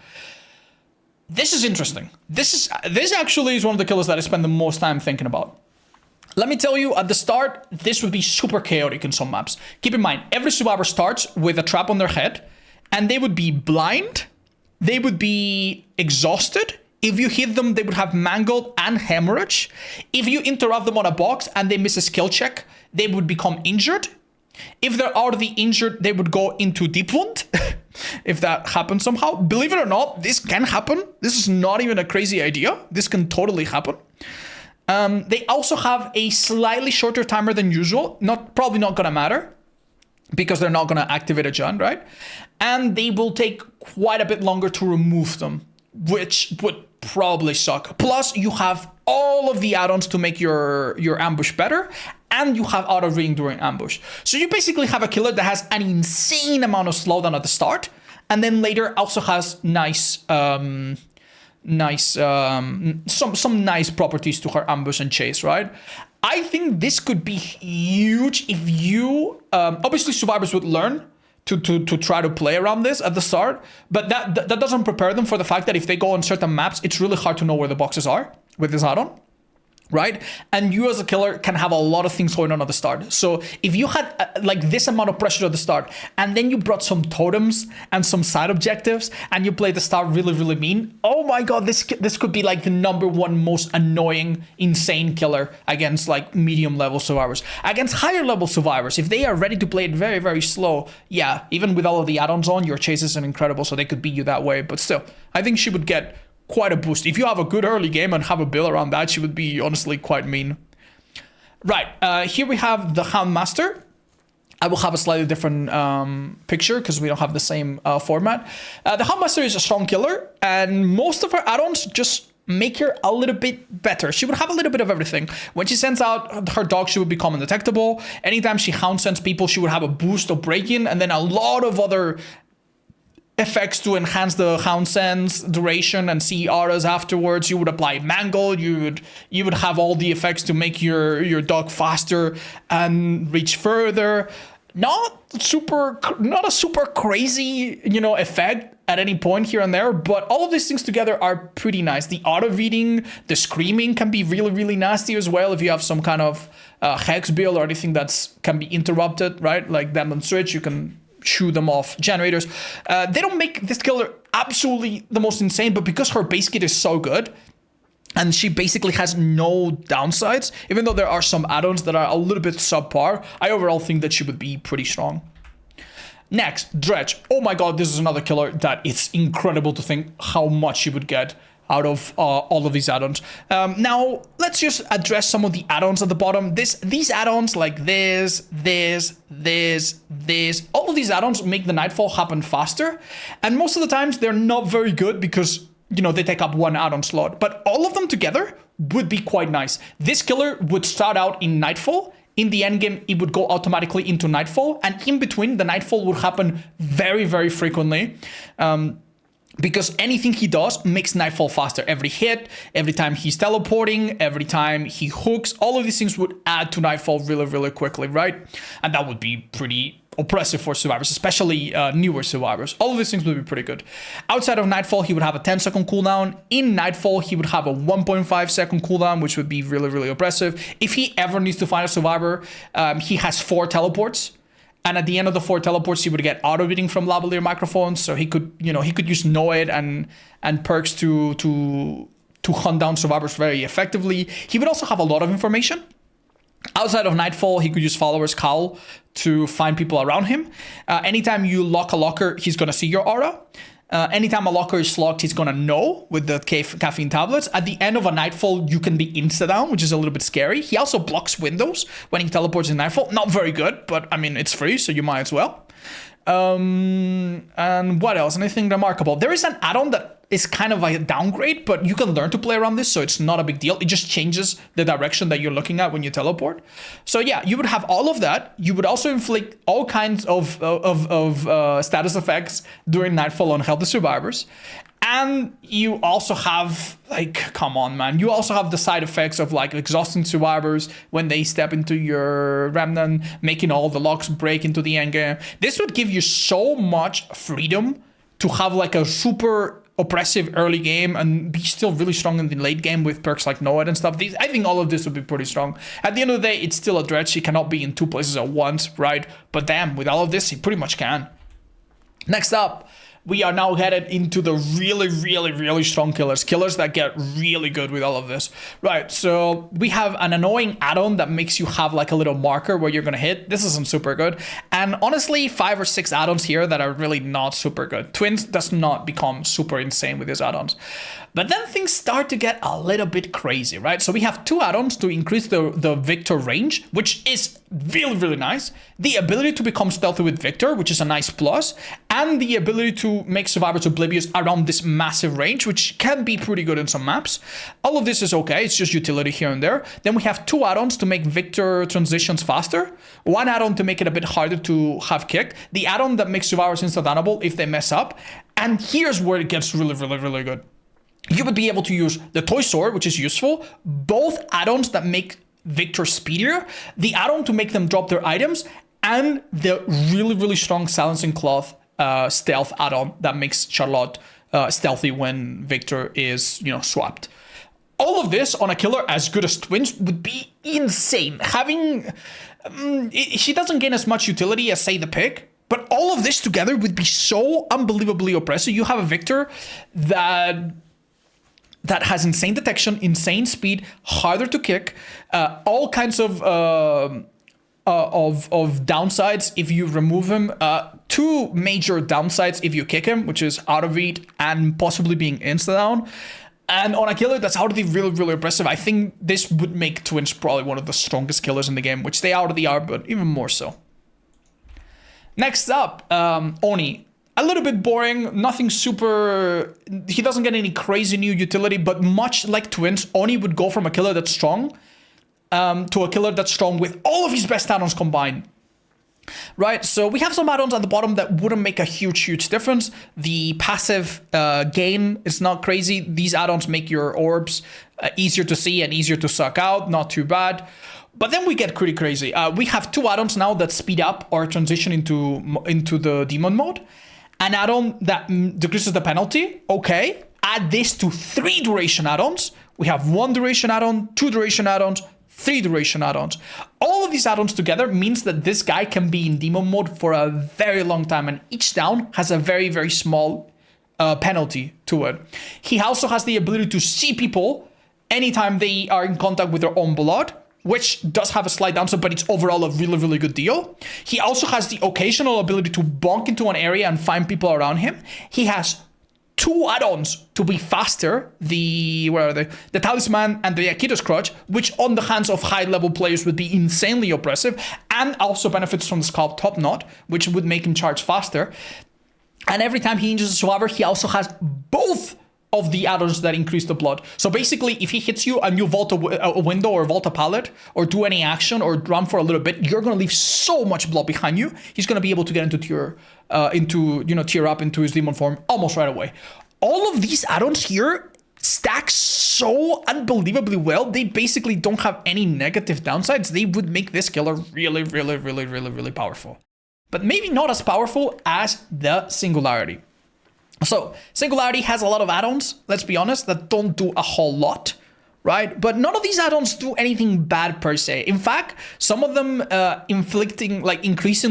This is interesting. This actually is one of the killers that I spend the most time thinking about. Let me tell you, at the start, this would be super chaotic in some maps. Keep in mind, every survivor starts with a trap on their head, and they would be blind, they would be exhausted. If you hit them, they would have mangled and hemorrhage. If you interrupt them on a box and they miss a skill check, they would become injured. If they're already injured, they would go into deep wound. If that happens somehow. Believe it or not, this can happen. This is not even a crazy idea. This can totally happen. They also have a slightly shorter timer than usual. Probably not gonna matter because they're not gonna activate a Jund, right? And they will take quite a bit longer to remove them, which would probably suck. Plus, you have all of the add-ons to make your ambush better, and you have auto reading during ambush. So you basically have a killer that has an insane amount of slowdown at the start, and then later also has some nice properties to her ambush and chase, right? I think this could be huge if you obviously survivors would learn to try to play around this at the start, but that doesn't prepare them for the fact that if they go on certain maps, it's really hard to know where the boxes are with this add-on. Right? And you as a killer can have a lot of things going on at the start. So if you had like this amount of pressure at the start, and then you brought some totems and some side objectives, and you played the start really, really mean, oh my god, this could be like the #1 most annoying, insane killer against like medium level survivors. Against higher level survivors, if they are ready to play it very, very slow, yeah, even with all of the add-ons on, your chases are incredible, so they could beat you that way. But still, I think she would get quite a boost. If you have a good early game and have a build around that, she would be honestly quite mean. Right, here we have the Houndmaster. I will have a slightly different picture because we don't have the same format. The Houndmaster is a strong killer, and most of her add-ons just make her a little bit better. She would have a little bit of everything. When she sends out her dog, she would become undetectable. Anytime she hound sends people, she would have a boost of break-in, and then a lot of other effects to enhance the hound sense duration and see auras afterwards. You would apply mangle. You would have all the effects to make your dog faster and reach further. Not a super crazy, effect at any point here and there, but all of these things together are pretty nice. The auto reading, the screaming can be really, really nasty as well if you have some kind of hex build or anything can be interrupted, right? Like them on switch, you can shoo them off generators. They don't make this killer absolutely the most insane, but because her base kit is so good and she basically has no downsides, even though there are some add-ons that are a little bit subpar, I overall think that she would be pretty strong. Next, Dredge. Oh my god, this is another killer that it's incredible to think how much she would get out of all of these add-ons. Now, let's just address some of the add-ons at the bottom. These add-ons like this, all of these add-ons make the nightfall happen faster. And most of the times they're not very good because, they take up one add-on slot. But all of them together would be quite nice. This killer would start out in Nightfall. In the endgame, it would go automatically into Nightfall. And in between, the Nightfall would happen very, very frequently. Because anything he does makes Nightfall faster. Every hit, every time he's teleporting, every time he hooks, all of these things would add to Nightfall really, really quickly, right? And that would be pretty oppressive for survivors, especially newer survivors. All of these things would be pretty good. Outside of Nightfall, he would have a 10-second cooldown. In Nightfall, he would have a 1.5-second cooldown, which would be really, really oppressive. If he ever needs to find a survivor, he has 4 teleports. And at the end of the 4 teleports, he would get auto reading from lavalier microphones, so he could use Noid and perks to hunt down survivors very effectively. He would also have a lot of information. Outside of Nightfall, he could use Follower's Cowl to find people around him. Anytime you lock a locker, he's going to see your aura. Anytime a locker is locked, he's going to know with the caffeine tablets. At the end of a Nightfall, you can be insta-down, which is a little bit scary. He also blocks windows when he teleports in Nightfall. Not very good, but I mean, it's free, so you might as well. And what else? Anything remarkable? There is an add-on that is kind of like a downgrade, but you can learn to play around this, so it's not a big deal. It just changes the direction that you're looking at when you teleport. So yeah, you would have all of that. You would also inflict all kinds of status effects during Nightfall on healthy survivors. And you also have, like, come on, man. You also have the side effects of, like, exhausting survivors when they step into your remnant, making all the locks break into the endgame. This would give you so much freedom to have, like, a super oppressive early game and be still really strong in the late game with perks like Noed and stuff. I think all of this would be pretty strong. At the end of the day, it's still a dredge. He cannot be in two places at once, right? But damn, with all of this, he pretty much can. Next up, we are now headed into the really, really, really strong killers. Killers that get really good with all of this. Right, so we have an annoying add-on that makes you have like a little marker where you're gonna hit. This isn't super good. And honestly, 5 or 6 add-ons here that are really not super good. Twins does not become super insane with these add-ons. But then things start to get a little bit crazy, right? So we have 2 add-ons to increase the Victor range, which is really, really nice. The ability to become stealthy with Victor, which is a nice plus. And the ability to make survivors oblivious around this massive range, which can be pretty good in some maps. All of this is okay, it's just utility here and there. Then we have 2 add-ons to make Victor transitions faster. 1 add-on to make it a bit harder to have kick. The add-on that makes survivors insta-downable if they mess up. And here's where it gets really, really, really good. You would be able to use the Toy Sword, which is useful. Both add-ons that make Victor speedier. The add-on to make them drop their items. And the really, really strong Silencing Cloth stealth add-on that makes Charlotte stealthy when Victor is, swapped. All of this on a killer as good as Twins would be insane. She doesn't gain as much utility as, say, the Pig, but all of this together would be so unbelievably oppressive. You have a Victor that has insane detection, insane speed, harder to kick, all kinds of downsides if you remove him. 2 major downsides if you kick him, which is out of read and possibly being insta-down. And on a killer that's already really, really oppressive, I think this would make Twins probably one of the strongest killers in the game, which they already are, but even more so. Next up, Oni. A little bit boring, nothing super... He doesn't get any crazy new utility, but much like Twins, Oni would go from a killer that's strong to a killer that's strong with all of his best add-ons combined. Right, so we have some add-ons at the bottom that wouldn't make a huge difference. The passive gain is not crazy. These add-ons make your orbs easier to see and easier to suck out, not too bad. But then we get pretty crazy. We have 2 add-ons now that speed up or transition into the demon mode. An add-on that decreases the penalty, okay. Add this to 3 duration add-ons. We have 1 duration add-on, 2 duration add-ons, 3 duration add-ons. All of these add-ons together means that this guy can be in demon mode for a very long time, and each down has a very, very small penalty to it. He also has the ability to see people anytime they are in contact with their own blood, which does have a slight downside, but it's overall a really, really good deal. He also has the occasional ability to bonk into an area and find people around him. He has 2 add-ons to be faster, the Talisman and the Akito's Crutch, which on the hands of high-level players would be insanely oppressive, and also benefits from the Scalp Top Knot, which would make him charge faster. And every time he injures a survivor, he also has both of the add-ons that increase the blood. So basically, if he hits you and you vault a window or vault a pallet or do any action or run for a little bit, you're gonna leave so much blood behind you. He's gonna be able to get into tier up into his demon form almost right away. All of these add-ons here stack so unbelievably well. They basically don't have any negative downsides. They would make this killer really, really, really, really, really powerful. But maybe not as powerful as the Singularity. So, Singularity has a lot of add-ons, let's be honest, that don't do a whole lot. right? But none of these add-ons do anything bad per se. In fact, some of them increasing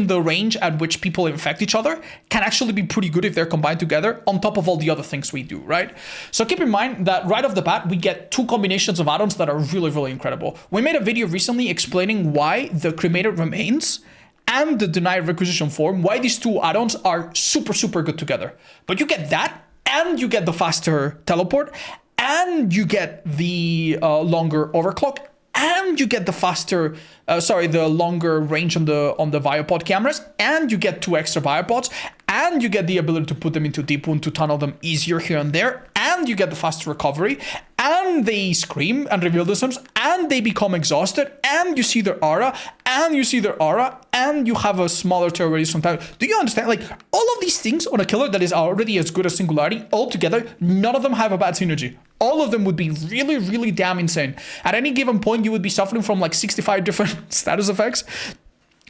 the range at which people infect each other can actually be pretty good if they're combined together on top of all the other things we do, right? So keep in mind that right off the bat, we get two combinations of add-ons that are really, really incredible. We made a video recently explaining why the cremated remains and the denied requisition form, why these two add-ons are super, super good together. But you get that, and you get the faster teleport, and you get the longer overclock, and you get the faster, the longer range on the Viopod cameras, and you get 2 extra Viopods, and you get the ability to put them into deep wound to tunnel them easier here and there, and you get the faster recovery, and they scream and reveal themselves, and they become exhausted, and you see their aura, and you have a smaller terror radius sometimes. Do you understand? Like, all of these things on a killer that is already as good as Singularity, all together, none of them have a bad synergy. All of them would be really, really damn insane. At any given point, you would be suffering from like 65 different status effects,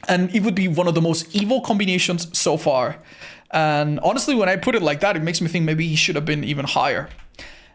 and it would be one of the most evil combinations so far. And honestly, when I put it like that, it makes me think maybe he should have been even higher.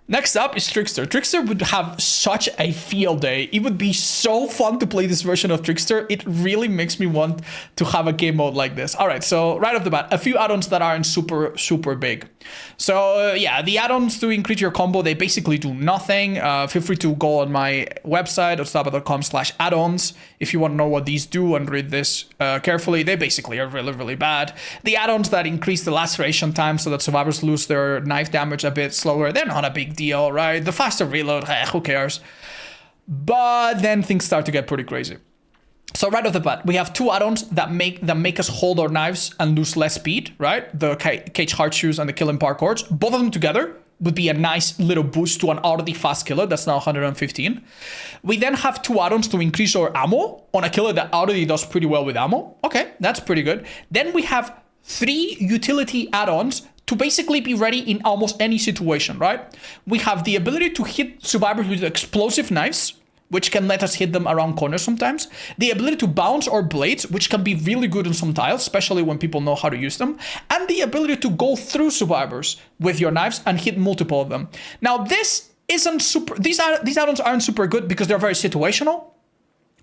Next up is Trickster. Trickster would have such a field day. It would be so fun to play this version of Trickster. It really makes me want to have a game mode like this. All right, so right off the bat, a few add-ons that aren't super, super big. So yeah, the add-ons to increase your combo, they basically do nothing. Feel free to go on my website, otzdarva.com/add-ons, if you want to know what these do and read this carefully. They basically are really, really bad. The add-ons that increase the laceration time so that survivors lose their knife damage a bit slower, they're not a big deal, right? The faster reload, who cares? But then things start to get pretty crazy. So right off the bat, we have two add-ons that make us hold our knives and lose less speed, right? The Cage Heart Shoes and the Killing Parkours. Both of them together would be a nice little boost to an already fast killer that's now 115. We then have two add-ons to increase our ammo on a killer that already does pretty well with ammo. Okay, that's pretty good. Then we have 3 utility add-ons to basically be ready in almost any situation, right? We have the ability to hit survivors with explosive knives, which can let us hit them around corners sometimes. The ability to bounce our blades, which can be really good in some tiles, especially when people know how to use them. And the ability to go through survivors with your knives and hit multiple of them. Now, this isn't super... These add-ons aren't super good because they're very situational,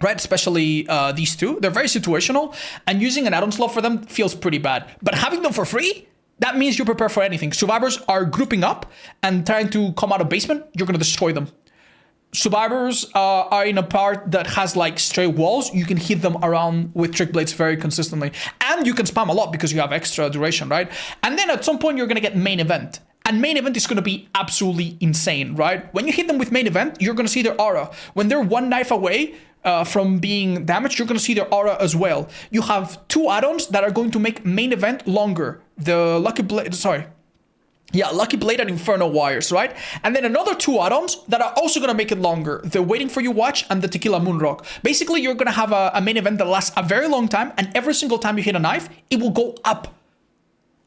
right? Especially these two. They're very situational, and using an add-on slot for them feels pretty bad. But having them for free, that means you're prepared for anything. Survivors are grouping up and trying to come out of basement, you're going to destroy them. Survivors are in a part that has like straight walls. You can hit them around with trick blades very consistently. And you can spam a lot because you have extra duration, right? And then at some point, you're going to get main event. And main event is going to be absolutely insane, right? When you hit them with main event, you're going to see their aura. When they're one knife away from being damaged, you're going to see their aura as well. You have two add-ons that are going to make main event longer. The Lucky Blade, Lucky Blade and Inferno Wires, right? And then another two add-ons that are also going to make it longer. The Waiting For You Watch and the Tequila Moonrock. Basically, you're going to have a main event that lasts a very long time, and every single time you hit a knife, it will go up.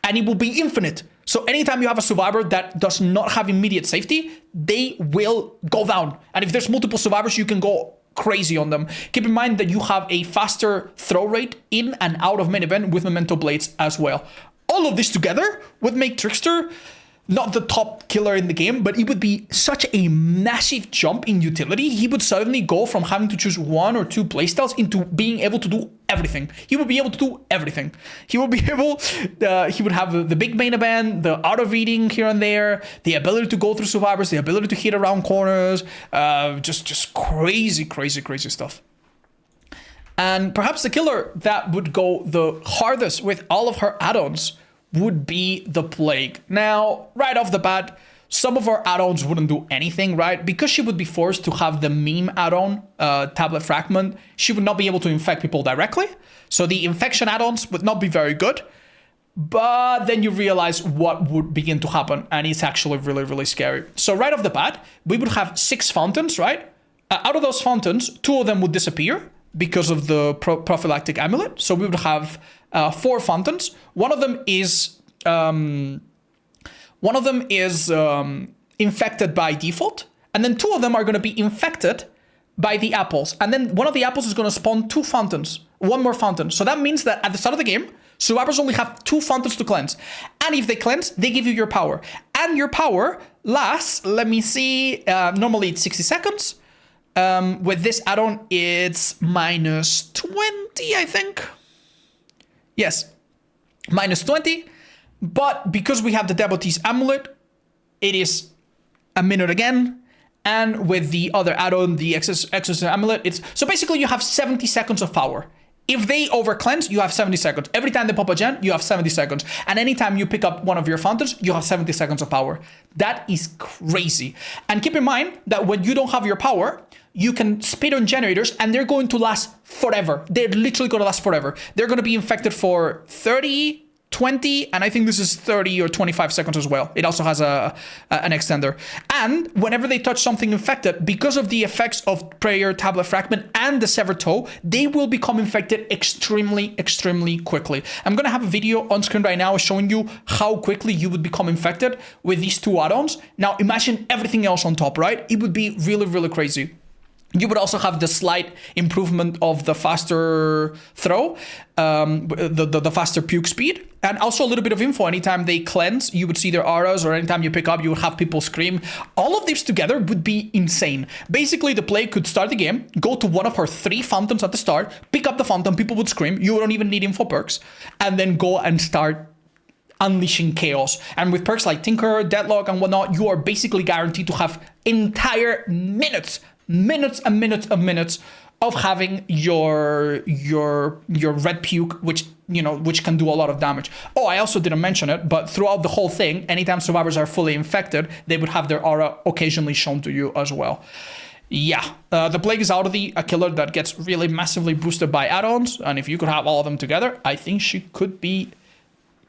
And it will be infinite. So anytime you have a survivor that does not have immediate safety, they will go down. And if there's multiple survivors, you can go crazy on them. Keep in mind that you have a faster throw rate in and out of main event with Memento Blades as well. All of this together would make Trickster not the top killer in the game, but it would be such a massive jump in utility. He would suddenly go from having to choose 1 or 2 playstyles into being able to do everything. He would be able to do everything. He would be able, he would have the big main event, the auto reading here and there, the ability to go through survivors, the ability to hit around corners, just crazy, crazy, crazy stuff. And perhaps the killer that would go the hardest with all of her add-ons would be the Plague. Now, right off the bat, some of our add-ons wouldn't do anything, right? Because she would be forced to have the meme add-on, Tablet Fragment, she would not be able to infect people directly. So the infection add-ons would not be very good. But then you realize what would begin to happen, and it's actually really, really scary. So right off the bat, we would have 6 fountains, right? Out of those fountains, 2 of them would disappear because of the prophylactic amulet. So we would have 4 fountains. One of them is infected by default, and then 2 of them are going to be infected by the apples. And then one of the apples is going to spawn 2 fountains, 1 more fountain. So that means that at the start of the game, Survivors only have 2 fountains to cleanse. And if they cleanse, they give you your power. And your power lasts, let me see, normally it's 60 seconds. With this add-on, it's minus 20, I think. Yes, minus 20. But because we have the Devotee's Amulet, it is a minute again. And with the other add-on, the Exorcist Amulet, it's... So basically, you have 70 seconds of power. If they over-cleanse, you have 70 seconds. Every time they pop a gen, you have 70 seconds. And anytime you pick up one of your fountains, you have 70 seconds of power. That is crazy. And keep in mind that when you don't have your power, you can spit on generators and they're going to last forever. They're literally going to last forever. They're going to be infected for 30, 20, and I think this is 30 or 25 seconds as well. It also has an extender. And whenever they touch something infected, because of the effects of Prayer, Tablet Fragment, and the Severed Toe, they will become infected extremely, extremely quickly. I'm going to have a video on screen right now showing you how quickly you would become infected with these 2 add-ons. Now, imagine everything else on top, right? It would be really, really crazy. You would also have the slight improvement of the faster throw, the faster puke speed, and also a little bit of info. Anytime they cleanse, you would see their auras, or anytime you pick up, you would have people scream. All of these together would be insane. Basically, the player could start the game, go to one of her 3 fountains at the start, pick up the fountain, people would scream. You don't even need info perks, and then go and start unleashing chaos. And with perks like Tinker, Deadlock, and whatnot, you are basically guaranteed to have entire minutes of having your red puke, which can do a lot of damage. Oh, I also didn't mention it, but throughout the whole thing, anytime survivors are fully infected, they would have their aura occasionally shown to you as well. Yeah, the Plague is already a killer that gets really massively boosted by add-ons, and if you could have all of them together, I think she could be...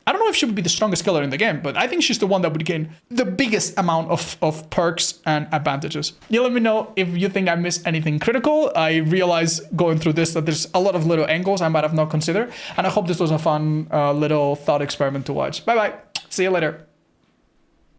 I don't know if she would be the strongest killer in the game, but I think she's the one that would gain the biggest amount of perks and advantages. You let me know if you think I missed anything critical. I realize going through this that there's a lot of little angles I might have not considered, and I hope this was a fun little thought experiment to watch. Bye-bye. See you later.